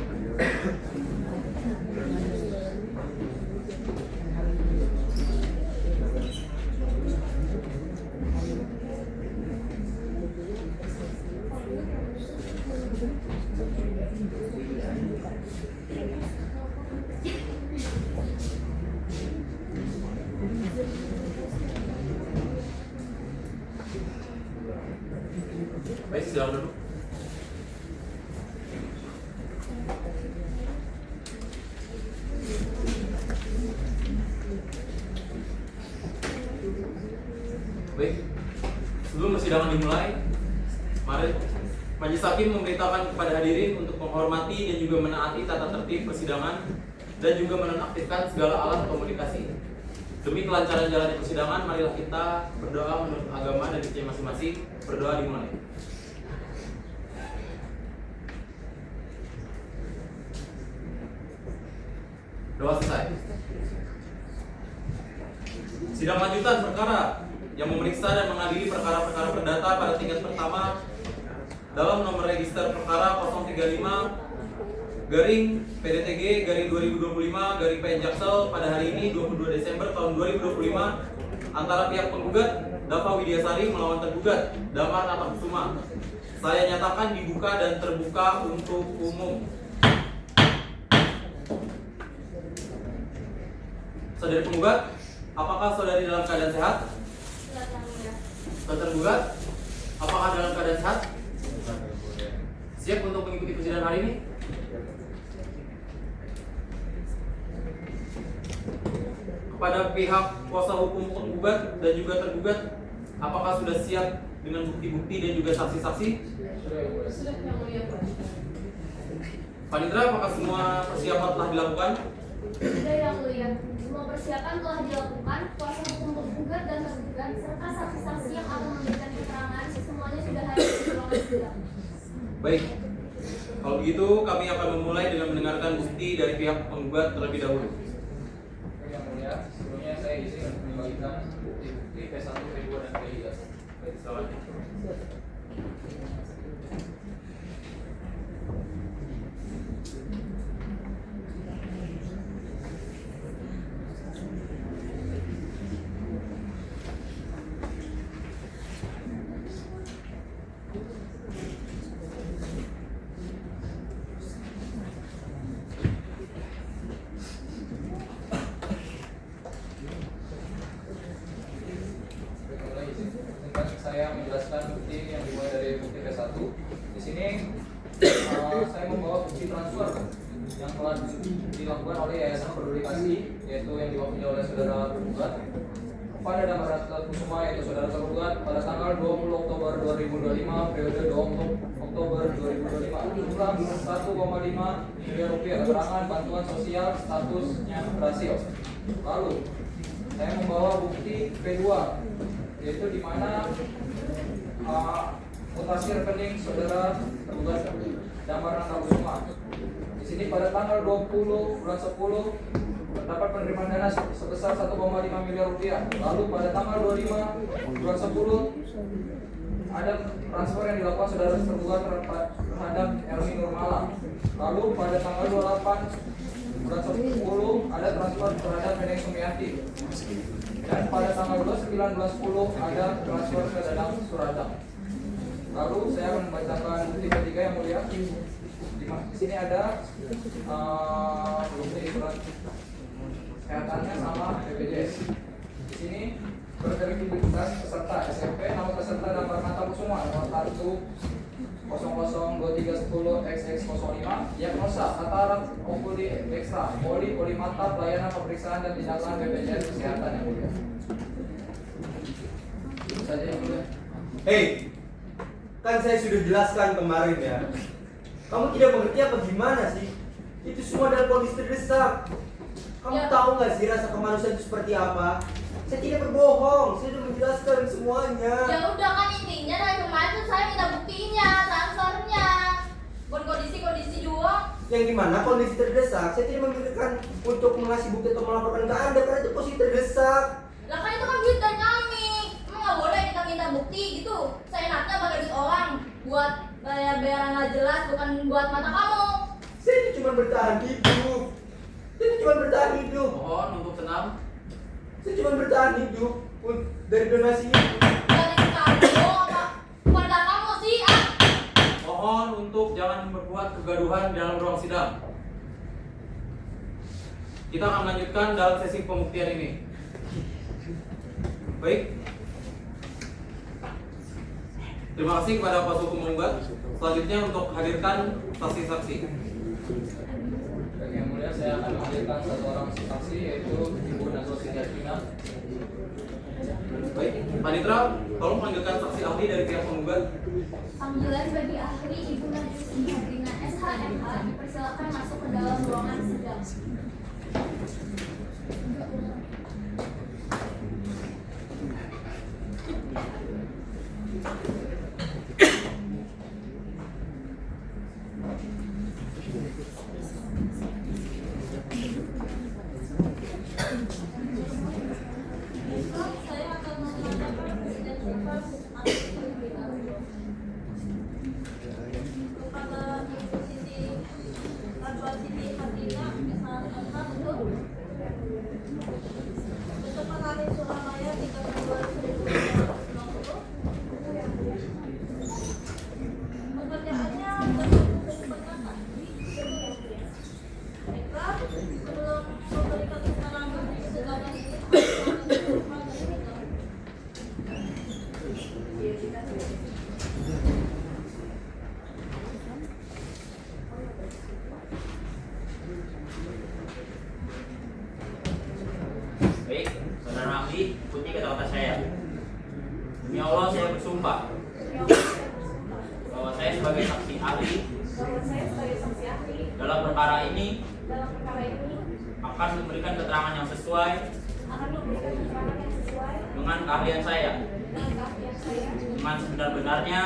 Baik, silakan duduk. Baik, sebelum persidangan dimulai, mari Majelis Hakim memberitakan kepada hadirin untuk menghormati dan juga menaati tata tertib persidangan dan juga menonaktifkan segala alat komunikasi. Demi kelancaran jalannya persidangan, marilah kita berdoa menurut agama dan kepercayaan masing-masing. Berdoa dimulai. Doa selesai. Sidang lanjutan perkara yang memeriksa dan mengadili perkara-perkara perdata pada tingkat pertama dalam nomor register perkara 035 garing PDTG garing 2025 garing PN Jaksel pada hari ini 22 Desember tahun 2025 antara pihak penggugat Dava Widyasari melawan tergugat Damar Natakusuma. Saya nyatakan dibuka dan terbuka untuk umum. Saudari penggugat, apakah saudari dalam keadaan sehat? Tergugat, apakah dalam keadaan sehat? Siap untuk mengikuti persidangan hari ini? Kepada pihak kuasa hukum penggugat dan juga tergugat, apakah sudah siap dengan bukti-bukti dan juga saksi-saksi? Sudah, Yang Mulia. Panitra, apakah semua persiapan telah dilakukan? Sudah, Yang Mulia. Semua persiapan telah dilakukan. Kuasa hukum penggugat dan tergugat serta saksi-saksi yang akan memberikan keterangan semuanya sudah hadir di ruangan sidang. Baik, kalau begitu kami akan memulai dengan mendengarkan bukti dari pihak penggugat terlebih dahulu. Yang Mulia, sebelumnya saya izin membagikan bukti-bukti P1, P2, dan P3. Baik, silakan. Saya menjelaskan bukti yang dimulai dari bukti P1. Di sini saya membawa bukti transfer yang telah dilakukan oleh Yayasan Peduli Kasih, yaitu yang diwakili oleh saudara tergugat kepada Damar Natakusuma, yaitu saudara tergugat pada tanggal 20 Oktober 2025 periode 2 Oktober 2025 jumlah 1,5 miliar rupiah keterangan bantuan sosial statusnya berhasil. Lalu saya membawa bukti P2, yaitu di mana mutasi rekening saudara tergugat Damar Natakusuma. Di sini pada tanggal 20 bulan 10 terdapat penerimaan dana sebesar 1,5 miliar rupiah. Lalu pada tanggal 25 bulan 10 ada transfer yang dilakukan saudara tergugat terhadap Ermi Nurmala. Lalu pada tanggal 28 bulan 10 ada transfer terhadap Neneng Sumiati. Dan pada tanggal 29 bulan 10 ada transfer ke Dadang Suradang. Lalu saya akan membacakan bukti ketiga yang mulia. Di sini ada bukti surat kesehatannya sama BPJS. Di sini berverifikasi peserta SMP, nama peserta Damar Natakusuma nomor 1002310XX05, diagnosa katarak okuli ekstra, polimata, pelayanan pemeriksaan dan tindakan BPJS kesehatan yang mulia. Itu saja yang mulia. Hei, kan saya sudah jelaskan kemarin ya. Kamu tidak mengerti apa gimana sih? Itu semua dalam kondisi terdesak. Kamu Ya. tahu nggak sih rasa kemanusiaan itu seperti apa? Saya tidak berbohong, saya sudah menjelaskan semuanya. Ya udah kan intinya dari kemarin tuh saya minta buktinya, transfernya. Bukan kondisi juga. Yang dimana kondisi terdesak, saya tidak memikirkan untuk mengasih bukti atau melaporkan ke Anda karena itu posisi terdesak. Lah kan itu kan duit dari kami. Emang nggak boleh kita minta bukti gitu. Seenaknya pakai duit orang buat bayar-bayaran nggak jelas, bukan buat mata kamu. Saya ini cuma bertahan hidup. Saya ini cuma bertahan hidup. Mohon untuk tenang. Saya cuma bertahan hidup dari donasi ini. Dari kamu apa? Pada kamu sih ah. Mohon untuk jangan membuat kegaduhan di dalam ruang sidang. Kita akan melanjutkan dalam sesi pembuktian ini. Baik. Terima kasih kepada kuasa hukum menggugat. Selanjutnya untuk hadirkan saksi-saksi. Yang mulia, saya akan menghadirkan satu orang saksi yaitu Ibu Najwa Siti Arina. Baik, Panitra, tolong panggilkan saksi ahli dari pihak penggugat. Panggilan bagi ahli Ibu Najwa Siti Arina SHMH dipersilakan masuk ke dalam ruangan sidang. Saya akan menyampaikan presiden Bapak kepada Ibu Siti Najwa Siti Arina SHMH betul mengalami Surabaya 3 Februari 2020. Pekerjaannya berkepentingan. Baiklah, sebelum memberikan keterangan di persidangan ini, Baik, saudara ahli, ikuti kata-kata saya. Demi Allah saya bersumpah bahwa saya sebagai saksi ahli dalam perkara ini akan memberikan keterangan yang sesuai dengan keahlian saya, dengan sebenar-benarnya,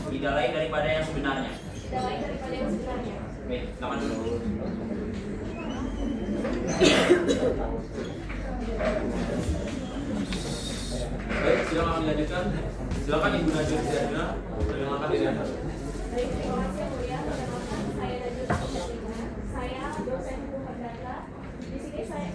tidak lain daripada yang sebenarnya. Baik, silakan dulu. Baik, silakan dilanjutkan. Silakan Ibu Najwa Siti Arina, perkenalkan diri Anda. Baik, terima kasih yang mulia. Perkenalkan, saya Najwa Siti Arina. Saya dosen hukum perdata. Di sini saya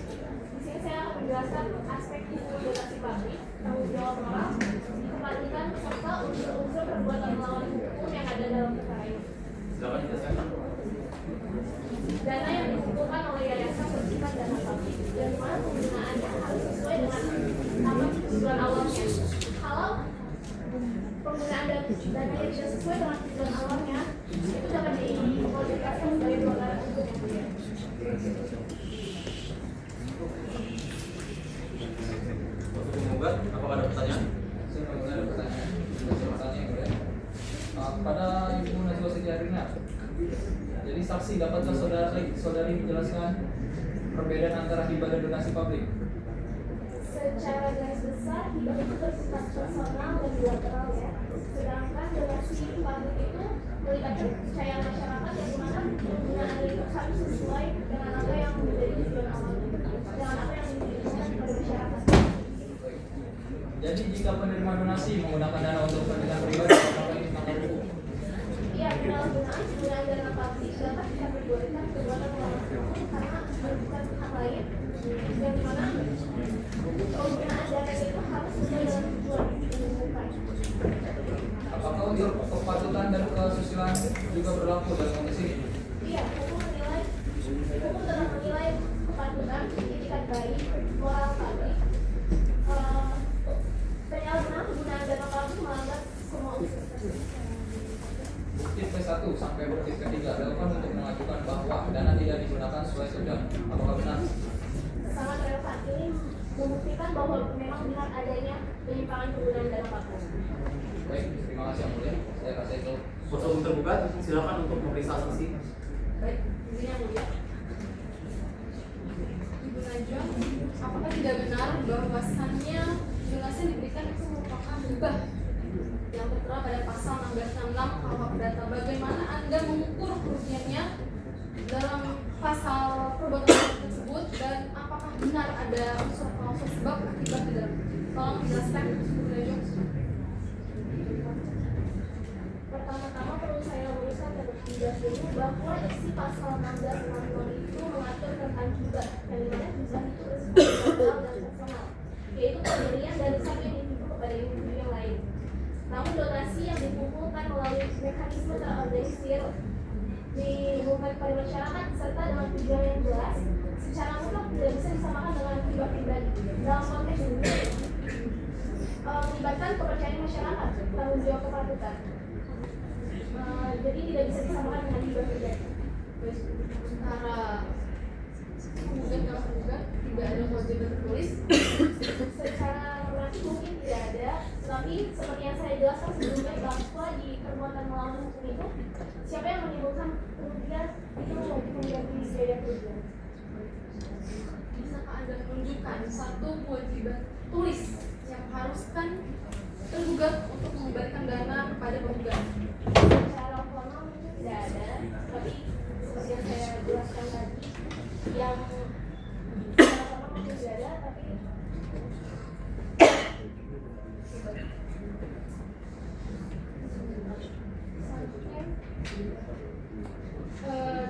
akan menjelaskan aspek hukum donasi publik, tanggung jawab moral, kepatutan serta unsur-unsur perbuatan melawan hukum yang ada dalam perkara ini. Silakan dijelaskan. Dana yang dikumpulkan oleh yayasan bersifat dana publik, dan mana penggunaannya harus sesuai dengan apa tujuan awalnya. Kalau penggunaan dana yang tidak sesuai dengan tujuan awalnya, itu dapat dikualifikasikan sebagai pelanggaran hukum yang mulia. Kuasa hukum menggugat, apakah ada pertanyaan? Saya mulai ada pertanyaan. Yang mulia. Pada Ibu Najwa Siti Arina, jadi saksi dapatkah saudari menjelaskan perbedaan antara hibah dan donasi publik? Secara garis besar, hibah itu bersifat personal dan bilateral ya. Sedangkan donasi publik itu melibatkan kepercayaan masyarakat yang dimana penggunaan itu harus sesuai dengan apa yang menjadi tujuan awalnya, dengan apa yang diberikan kepada masyarakat. Jadi jika penerima donasi menggunakan dana untuk kepentingan pribadi, apakah ini melanggar hukum? Iya, penyalahgunaan penggunaan dana publik dapat dikategorikan perbuatan melawan hukum karena merugikan pihak lain, yang dimana penggunaan dana itu harus sesuai dengan tujuan yang ditentukan. Apakah unsur kepatutan dan kesusilaan juga berlaku dalam konteks ini? Iya, hukum telah menilai kepatutan, etikat baik, moral publik, penyalahgunaan penggunaan dana publik melanggar semua unsur tersebut. Bukti P1 sampai bukti P3 relevan untuk mengajukan bahwa dana tidak digunakan sesuai sedang. Apakah benar? Sangat relevan, ini membuktikan bahwa memang benar adanya penyimpangan penggunaan dana publik. Baik, terima kasih yang mulia. Saya kasih itu. Kuasa hukum terbuka, silakan untuk memeriksa saksi. Baik, izin yang mulia. Ibu Najwa, apakah tidak benar bahwasannya donasi yang diberikan itu merupakan hibah? yang tertera pada pasal 1666 KUH Perdata. Bagaimana Anda mengukur kerugiannya dalam pasal perbuatan tersebut dan apakah benar ada unsur sebab akibat di dalam? Tolong jelaskan. Pertama-tama perlu saya luruskan terlebih dahulu bahwa isi pasal 1666 itu mengatur tentang hibah, yang dimana hibah itu bersifat personal dan personal, yaitu pemberian dari satu individu kepada individu yang lain. Namun donasi yang dikumpulkan melalui mekanisme terorganisir dihubungkan kepada masyarakat serta dengan tujuan yang jelas, secara mutlak tidak bisa disamakan dengan hibah pribadi. Dalam konteks ini melibatkan kepercayaan masyarakat, tanggung jawab kepatutan. Jadi tidak bisa disamakan dengan hibah pribadi. Secara mungkin kalau juga tidak ada kewajiban tertulis. Secara normatif mungkin tidak ada, tetapi seperti yang saya jelaskan sebelumnya bahwa di perbuatan melawan hukum itu siapa yang menimbulkan kerugian itu wajib mengganti biaya kerugian. Bisakah Anda menunjukkan satu kewajiban tulis yang haruskan tergugat untuk mengembalikan dana kepada penggugat? Secara formal mungkin tidak ada, tapi seperti yang saya jelaskan tadi, yang secara formal mungkin tidak ada, tapi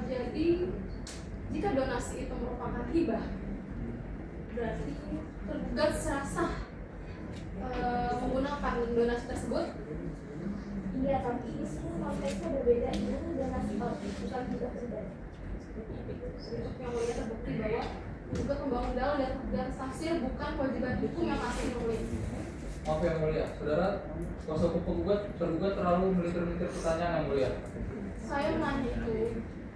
jadi jika donasi itu merupakan hibah, berarti tergugat secara sah menggunakan donasi tersebut. iya, tapi di sini konteksnya berbeda, ini donasi bukan hibah pribadi. Untuk yang mulia terbukti bahwa juga membangun dalil dan saksi bukan kewajiban hukum yang asli yang mulia. Maaf yang mulia, saudara kuasa hukum tergugat terlalu melitir-litir pertanyaan yang mulia. Saya menanya itu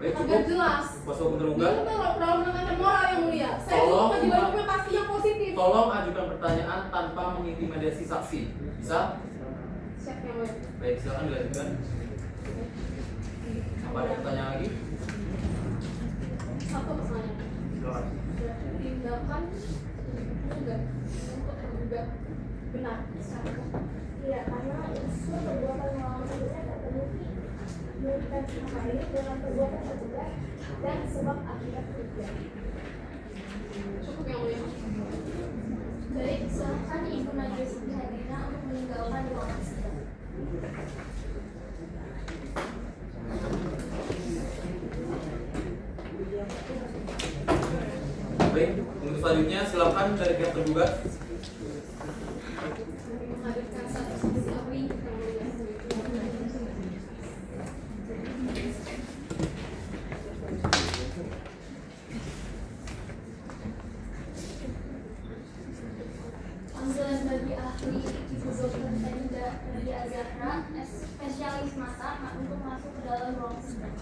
Baik, agak cukup. jelas. Kuasa hukum Dia tergugat, terlalu menekankan moral yang mulia. Saya Tolong. cuma kewajiban hukumnya pasti yang positif. tolong ajukan pertanyaan tanpa mengintimidasi saksi. Bisa? Siap yang mulia. Baik, silakan dilanjutkan. Apa ada pertanyaan lagi? Satu pertanyaan. Silakan. Tindakan tergugat untuk tergugat benar secara hukum. Iya, karena unsur perbuatan melawan tergugat terpenuhi merupakan kaitan dengan perbuatan tergugat dan sebab akibat kerugian. Cukup yang mulia. Baik, silakan Ibu Najwa Siti Hadina untuk meninggalkan ruangan sidang. Baik, untuk selanjutnya silakan dari pihak tergugat. Menghadirkan satu saksi ahli yang mulia. Panggilan bagi ahli Ibu Dr. Tenda Nadia Zahra, spesialis mata, untuk masuk ke dalam ruang sidang.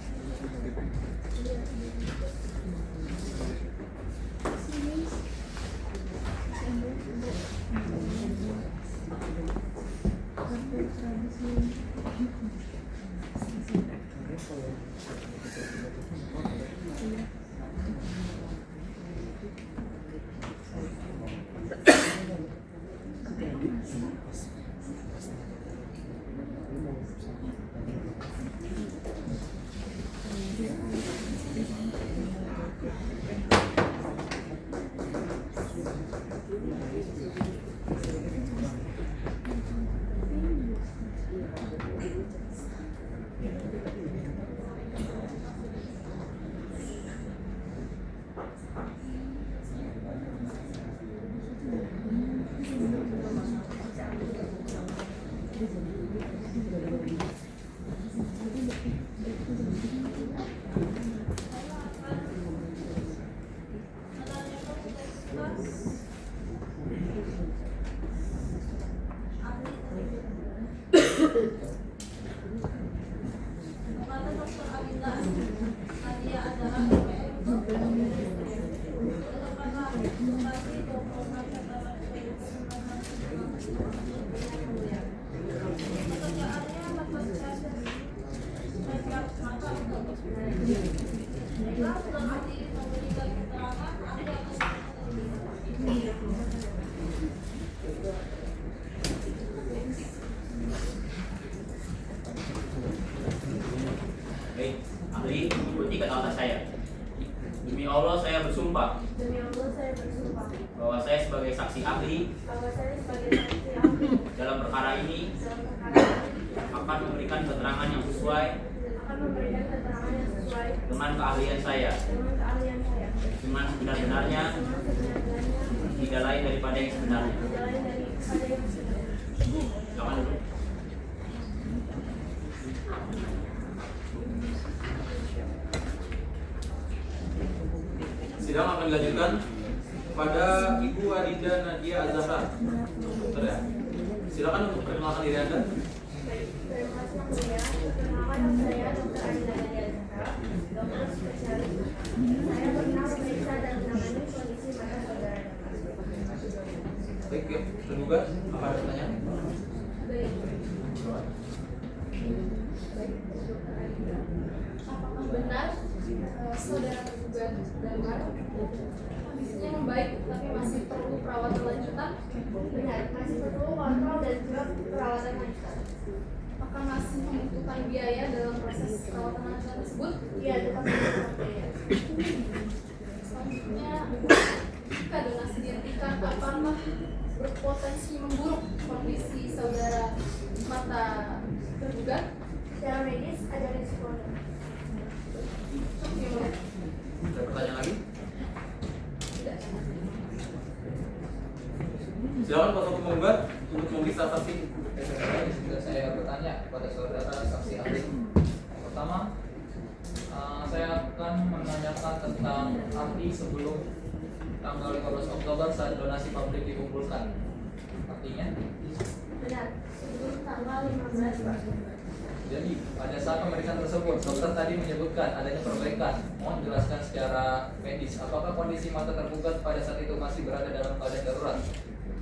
saksi ahli bahwa saya sebagai saksi ahli dalam perkara ini dalam perkara ini akan memberikan keterangan yang sesuai akan memberikan keterangan yang sesuai dengan keahlian saya, dengan keahlian saya, dengan sebenar-benarnya, dengan sebenar-benarnya, tidak lain daripada yang sebenarnya. tidak lain daripada yang sebenarnya. Silakan dulu. Sidang akan dilanjutkan kepada Ibu Adinda Nadia Azhara. Dokter ya. Silakan untuk perkenalkan diri Anda. Baik, terima kasih Yang Mulia. Perkenalkan saya Dr. Adinda Nadia Azhara, dokter spesialis. Saya pernah memeriksa dan menangani kondisi mata saudara Damar. Baik, ya. Tergugat, apa ada pertanyaan? Baik. Baik, Dr. Adinda. Apakah benar saudara tergugat Damar kondisinya membaik tapi masih perlu perawatan lanjutan? Benar, masih perlu kontrol dan juga perawatan lanjutan. Apakah masih membutuhkan biaya dalam proses perawatan lanjutan tersebut? Iya, tetap membutuhkan biaya. Selanjutnya, jika donasi dihentikan, apakah berpotensi memburuk kondisi saudara mata tergugat? Secara medis ada risikonya. Oke, boleh. Ada pertanyaan lagi? Tidak. Silakan kuasa hukum menggugat untuk memeriksa saksi. Sudah saya bertanya kepada saudara saksi ahli. Pertama, saya akan menanyakan tentang arti sebelum tanggal 15 Oktober saat donasi publik dikumpulkan. Artinya, Benar, sebelum tanggal 15 Pak. jadi pada saat pemeriksaan tersebut, dokter tadi menyebutkan adanya perbaikan. Mohon jelaskan secara medis, apakah kondisi mata tergugat pada saat itu masih berada dalam keadaan darurat?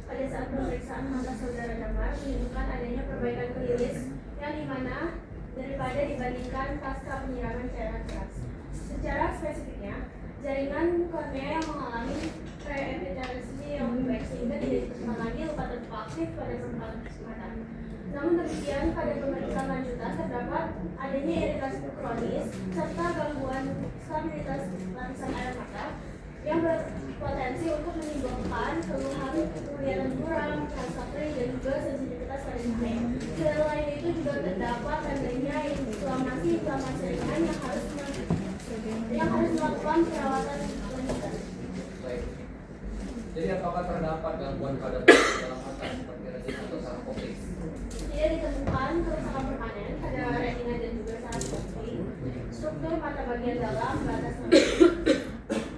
Pada saat pemeriksaan mata saudara Damar menunjukkan adanya perbaikan klinis yang dimana daripada dibandingkan pasca penyiraman cairan keras. Secara spesifiknya, jaringan kornea yang mengalami reepitalusi yang lebih baik sehingga tidak ditemukan lagi luka terbuka aktif pada tempat mata. Namun demikian, pada pemeriksaan lanjutan terdapat adanya iritasi kronis serta gangguan stabilitas lapisan air mata yang berpotensi untuk menimbulkan keluhan penglihatan buram, rasa kering, dan juga sensitivitas pada cahaya. Selain itu juga terdapat adanya inflamasi ringan yang harus melakukan perawatan lanjutan. Baik. Jadi apakah terdapat gangguan pada dalam mata seperti retina atau saraf optik? Tidak ditemukan kerusakan permanen pada retina dan juga saraf optik. Struktur mata bagian dalam batas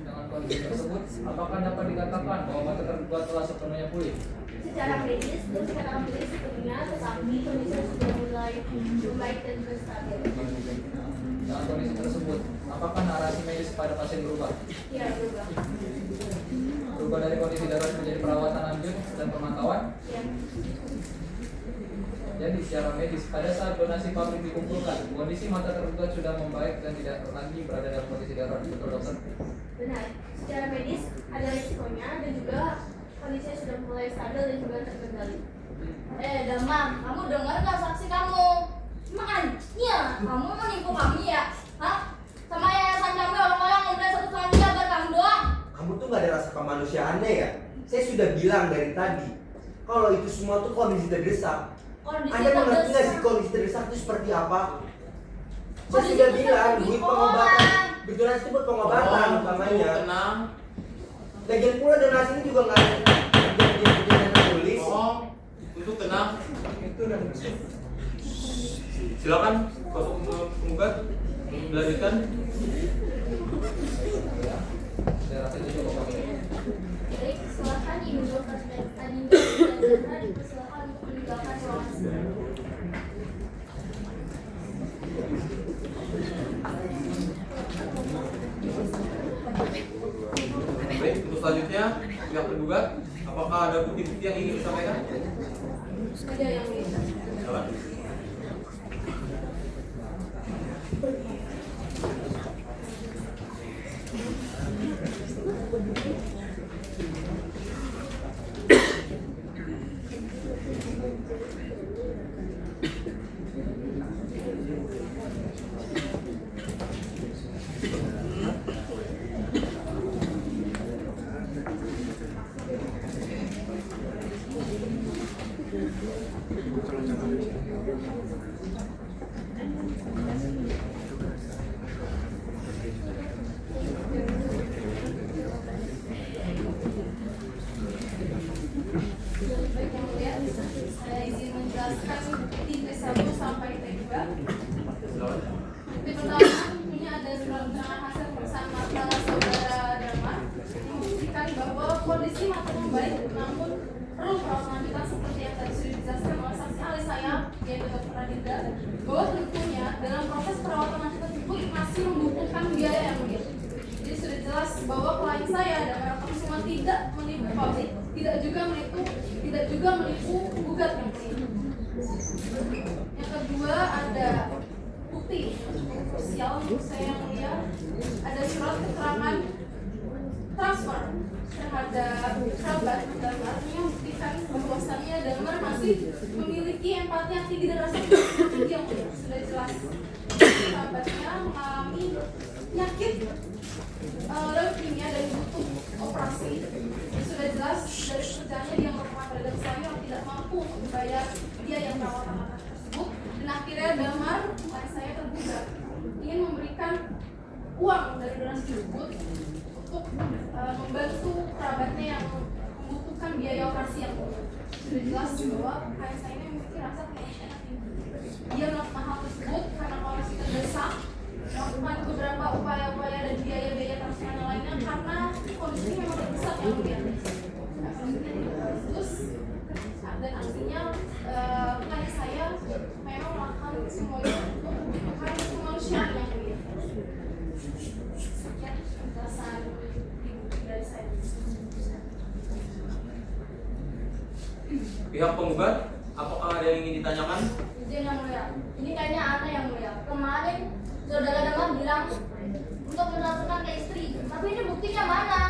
Dengan kondisi tersebut, apakah dapat dikatakan bahwa mata tergugat telah sepenuhnya pulih? secara medis belum dikatakan pulih sepenuhnya, tetapi kondisi sudah mulai membaik dan juga stabil. Dengan kondisi tersebut, apakah narasi medis pada pasien berubah? Ya, berubah. Berubah dari kondisi darurat menjadi perawatan lanjut dan pemantauan? Ya, Jadi secara medis, pada saat donasi publik dikumpulkan, kondisi mata tergugat sudah membaik dan tidak lagi berada dalam kondisi darurat, betul dokter? benar. Secara medis ada risikonya dan juga kondisinya sudah mulai stabil dan juga terkendali. Damar, kamu dengar gak saksi kamu? Makanya kamu menipu kami ya? Hah? Sama yayasan kami orang-orang membeli 1,5 miliar buat kamu doang? Kamu tuh gak ada rasa kemanusiaannya ya? Saya sudah bilang dari tadi, kalau itu semua tuh kondisi terdesak. Kondisi Anda mengerti nggak terdesak. sih kondisi terdesak itu seperti apa? Saya Kondisi sudah terdesak bilang, di duit pengobatan, orang. donasi itu buat pengobatan utamanya. Tenang. Lagian pula donasi ini juga nggak ada perjanjian tertulis. Mohon untuk tenang. Silakan kuasa hukum menggugat dilanjutkan. Saya rasa itu cukup oke. Baik, silakan Ibu Dr. Adinda Azhara dipersilakan untuk meninggalkan ruangan sidang. Baik, untuk selanjutnya pihak tergugat, apakah ada bukti-bukti yang ingin disampaikan? Ada yang lihat. Silakan. Baik yang mulia, saya izin menjelaskan bukti T1 sampai T2. Bukti pertama, ini ada surat keterangan hasil pemeriksaan mata saudara Damar yang membuktikan bahwa kondisi mata membaik, namun perlu perawatan lanjutan seperti yang tadi sudah dijelaskan oleh saksi ahli saya, yaitu Dr. Radinda, bahwa tentunya dalam proses perawatan lanjutan tersebut masih membutuhkan biaya yang mulia. Jadi sudah jelas bahwa klien saya Damar Kusuma tidak menipu pabrik, tidak juga menipu gugat yang mulia. Yang kedua ada bukti krusial menurut saya yang mulia, ada surat keterangan transfer terhadap kerabat Damar yang membuktikan bahwasannya Damar masih memiliki empati yang tinggi dan rasa tinggi yang mulia. Sudah jelas kerabatnya mengalami penyakit leukemia dan butuh operasi. Sudah jelas dari pekerjaannya dia merupakan pedagang suami yang tidak mampu membayar biaya perawatan mata tersebut, dan akhirnya Damar, saya tergugat, ingin memberikan uang dari donasi tersebut untuk membantu kerabatnya yang membutuhkan biaya operasi yang mulia. Sudah jelas bahwa klien saya ini memiliki rasa kemanusiaan yang tinggi. Dia melakukan hal tersebut karena kondisi terdesak, melakukan beberapa upaya-upaya dan biaya-biaya transferan lainnya karena kondisinya memang terdesak yang mulia. Terus dan artinya klien saya memang melakukan semuanya untuk membutuhkan kemanusiaan yang mulia. Sekian penjelasan dari saya. Pihak penggugat, apakah ada yang ingin ditanyakan? Izin yang mulia, ini kayaknya aneh yang mulia. Kemarin saudara Damar bilang untuk mentransferkan ke istri, tapi ini buktinya mana?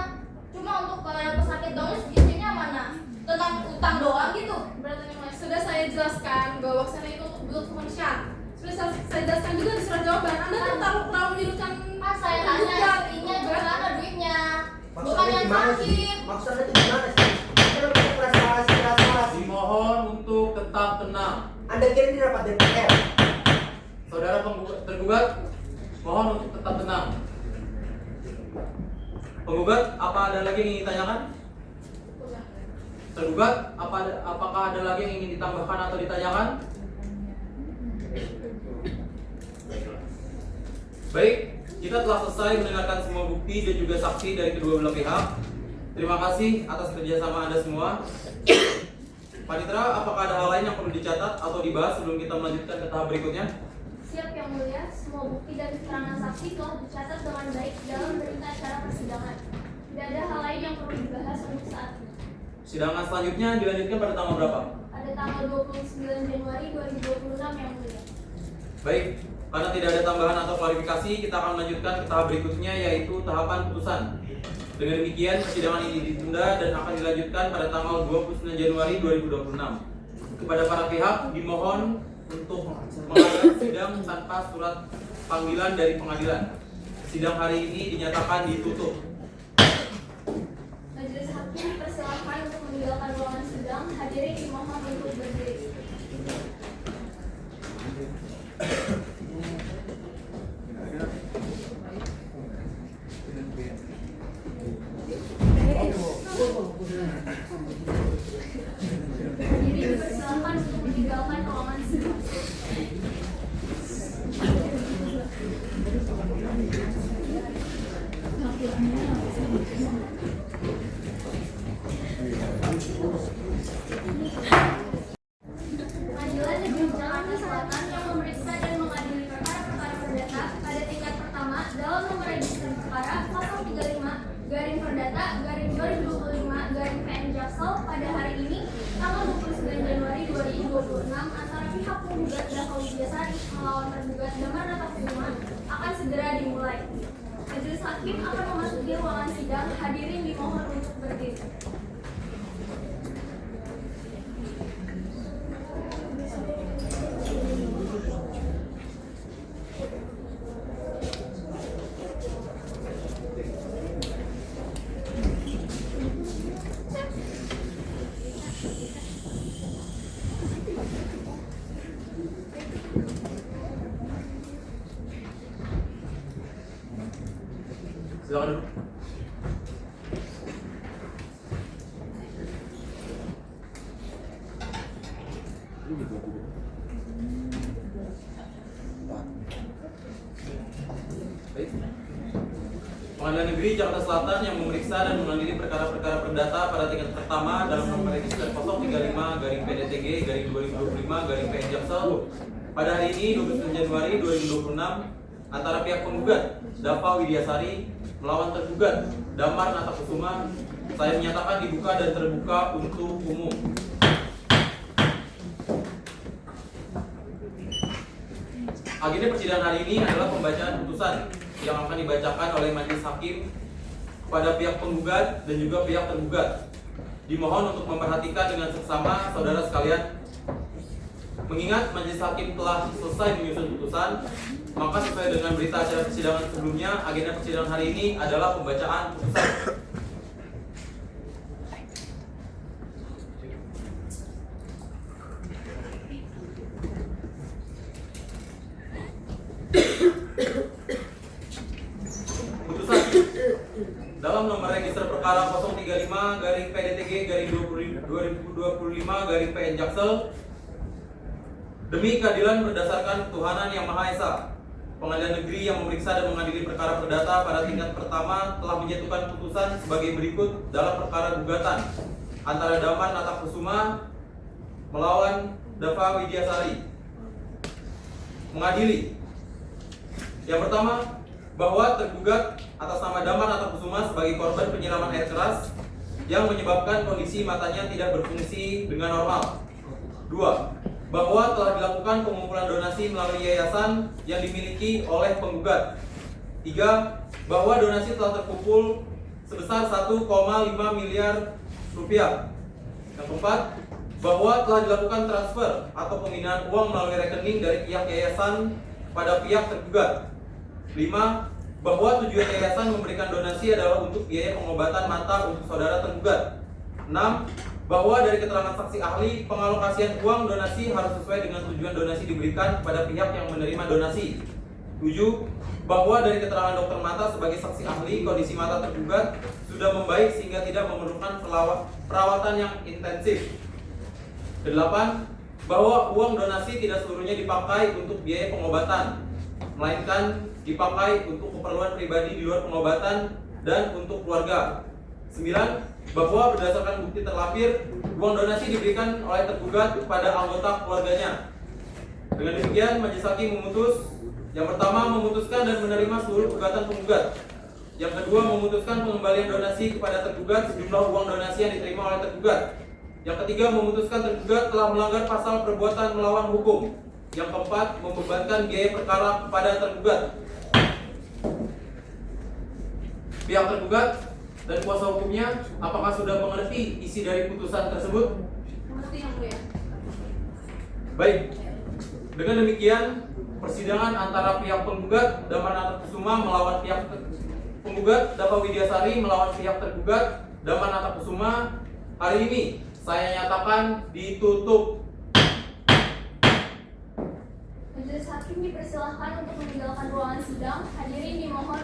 Cuma untuk ke pesakit doang, istrinya mana? Tentang utang doang gitu. Berarti yang mulia, sudah saya jelaskan bahwa sana itu untuk butuh kemanusiaan. Sudah saya jelaskan juga di surat jawaban. Anda kan terlalu menyudutkan Mas saya tanya istrinya gimana duitnya? Bukan yang sakit. Maksudnya itu gimana sih? Kita punya perasaan. Dimohon untuk tetap tenang. Anda kira ini rapat DPR? Saudara tergugat, mohon untuk tetap tenang. Penggugat, apa ada lagi yang ingin ditanyakan? Tergugat, apakah ada lagi yang ingin ditambahkan atau ditanyakan? Baik, kita telah selesai mendengarkan semua bukti dan juga saksi dari kedua belah pihak. Terima kasih atas kerjasama Anda semua. Panitera, apakah ada hal lain yang perlu dicatat atau dibahas sebelum kita melanjutkan ke tahap berikutnya? Siap yang mulia, semua bukti dan keterangan saksi telah dicatat dengan baik dalam berita acara persidangan. Tidak ada hal lain yang perlu dibahas untuk saat ini. Sidangan selanjutnya dilanjutkan pada tanggal berapa? Ada tanggal 29 Januari 2026 yang mulia. Baik, karena tidak ada tambahan atau klarifikasi, kita akan melanjutkan ke tahap berikutnya, yaitu tahapan putusan. Dengan demikian, persidangan ini ditunda dan akan dilanjutkan pada tanggal 29 Januari 2026. Kepada para pihak, dimohon untuk mengadakan sidang tanpa surat panggilan dari pengadilan. Sidang hari ini dinyatakan ditutup. Majelis hakim dipersilakan untuk meninggalkan ruangan sidang. Hadirin dimohon untuk berdiri. Hadirin dipersilakan untuk meninggalkan ruangan sidang. Pengadilan Negeri Jakarta Selatan yang memeriksa dan mengadili perkara-perkara perdata pada tingkat pertama dalam nomor register perkara 035-Perdata-2025-PN Jaksel pada hari ini tanggal 29 Januari 2026 antara pihak penggugat Dava Widyasari melawan tergugat Damar Kusuma akan segera dimulai. Majelis hakim akan memasuki ruangan sidang. Hadirin dimohon untuk berdiri. Silakan duduk. Baik. Pengadilan Negeri Jakarta Selatan yang memeriksa dan mengadili perkara-perkara perdata pada tingkat pertama dalam nomor register 035-PDTG-2025-PN Jaksel pada hari ini 29 Januari 2026 antara pihak penggugat Dava Widiasari melawan tergugat Damar Natakusuma saya menyatakan dibuka dan terbuka untuk umum. Agenda persidangan hari ini adalah pembacaan putusan yang akan dibacakan oleh majelis hakim kepada pihak penggugat dan juga pihak tergugat. Dimohon untuk memperhatikan dengan seksama saudara sekalian. Mengingat majelis hakim telah selesai menyusun putusan, maka sesuai dengan berita acara persidangan sebelumnya, agenda persidangan hari ini adalah pembacaan putusan. Putusan dalam nomor register perkara 035-PDTG-2025-PN Jaksel demi keadilan berdasarkan ketuhanan yang Maha Esa, Pengadilan Negeri yang memeriksa dan mengadili perkara perdata pada tingkat pertama telah menjatuhkan putusan sebagai berikut dalam perkara gugatan antara Damar Natakusuma melawan Dava Widiasari. Mengadili. Yang pertama, bahwa tergugat atas nama Damar Natakusuma sebagai korban penyiraman air keras yang menyebabkan kondisi matanya tidak berfungsi dengan normal. 2. Bahwa telah dilakukan pengumpulan donasi melalui yayasan yang dimiliki oleh penggugat. 3. Bahwa donasi telah terkumpul sebesar 1,5 miliar rupiah. Yang keempat, bahwa telah dilakukan transfer atau pemindahan uang melalui rekening dari pihak yayasan pada pihak tergugat. 5. Bahwa tujuan yayasan memberikan donasi adalah untuk biaya pengobatan mata untuk saudara tergugat. 6. Bahwa dari keterangan saksi ahli, pengalokasian uang donasi harus sesuai dengan tujuan donasi diberikan kepada pihak yang menerima donasi. 7. Bahwa dari keterangan dokter mata sebagai saksi ahli, kondisi mata tergugat sudah membaik sehingga tidak memerlukan perawatan yang intensif. 8. Bahwa uang donasi tidak seluruhnya dipakai untuk biaya pengobatan, melainkan dipakai untuk keperluan pribadi di luar pengobatan dan untuk keluarga. 9. Bahwa berdasarkan bukti terlapir, uang donasi diberikan oleh tergugat kepada anggota keluarganya. Dengan demikian, majelis hakim memutus: yang pertama, memutuskan dan menerima seluruh gugatan penggugat. Yang kedua, memutuskan pengembalian donasi kepada tergugat sejumlah uang donasi yang diterima oleh tergugat. Yang ketiga, memutuskan tergugat telah melanggar pasal perbuatan melawan hukum. Yang keempat, membebankan biaya perkara kepada tergugat. Pihak tergugat dan kuasa hukumnya, apakah sudah mengerti isi dari putusan tersebut? Mengerti yang mulia. Baik. Dengan demikian, persidangan antara pihak penggugat Damar Natakusuma melawan pihak penggugat Dava Widiasari melawan pihak tergugat Damar Natakusuma hari ini saya nyatakan ditutup. Majelis hakim dipersilahkan untuk meninggalkan ruangan sidang. Hadirin dimohon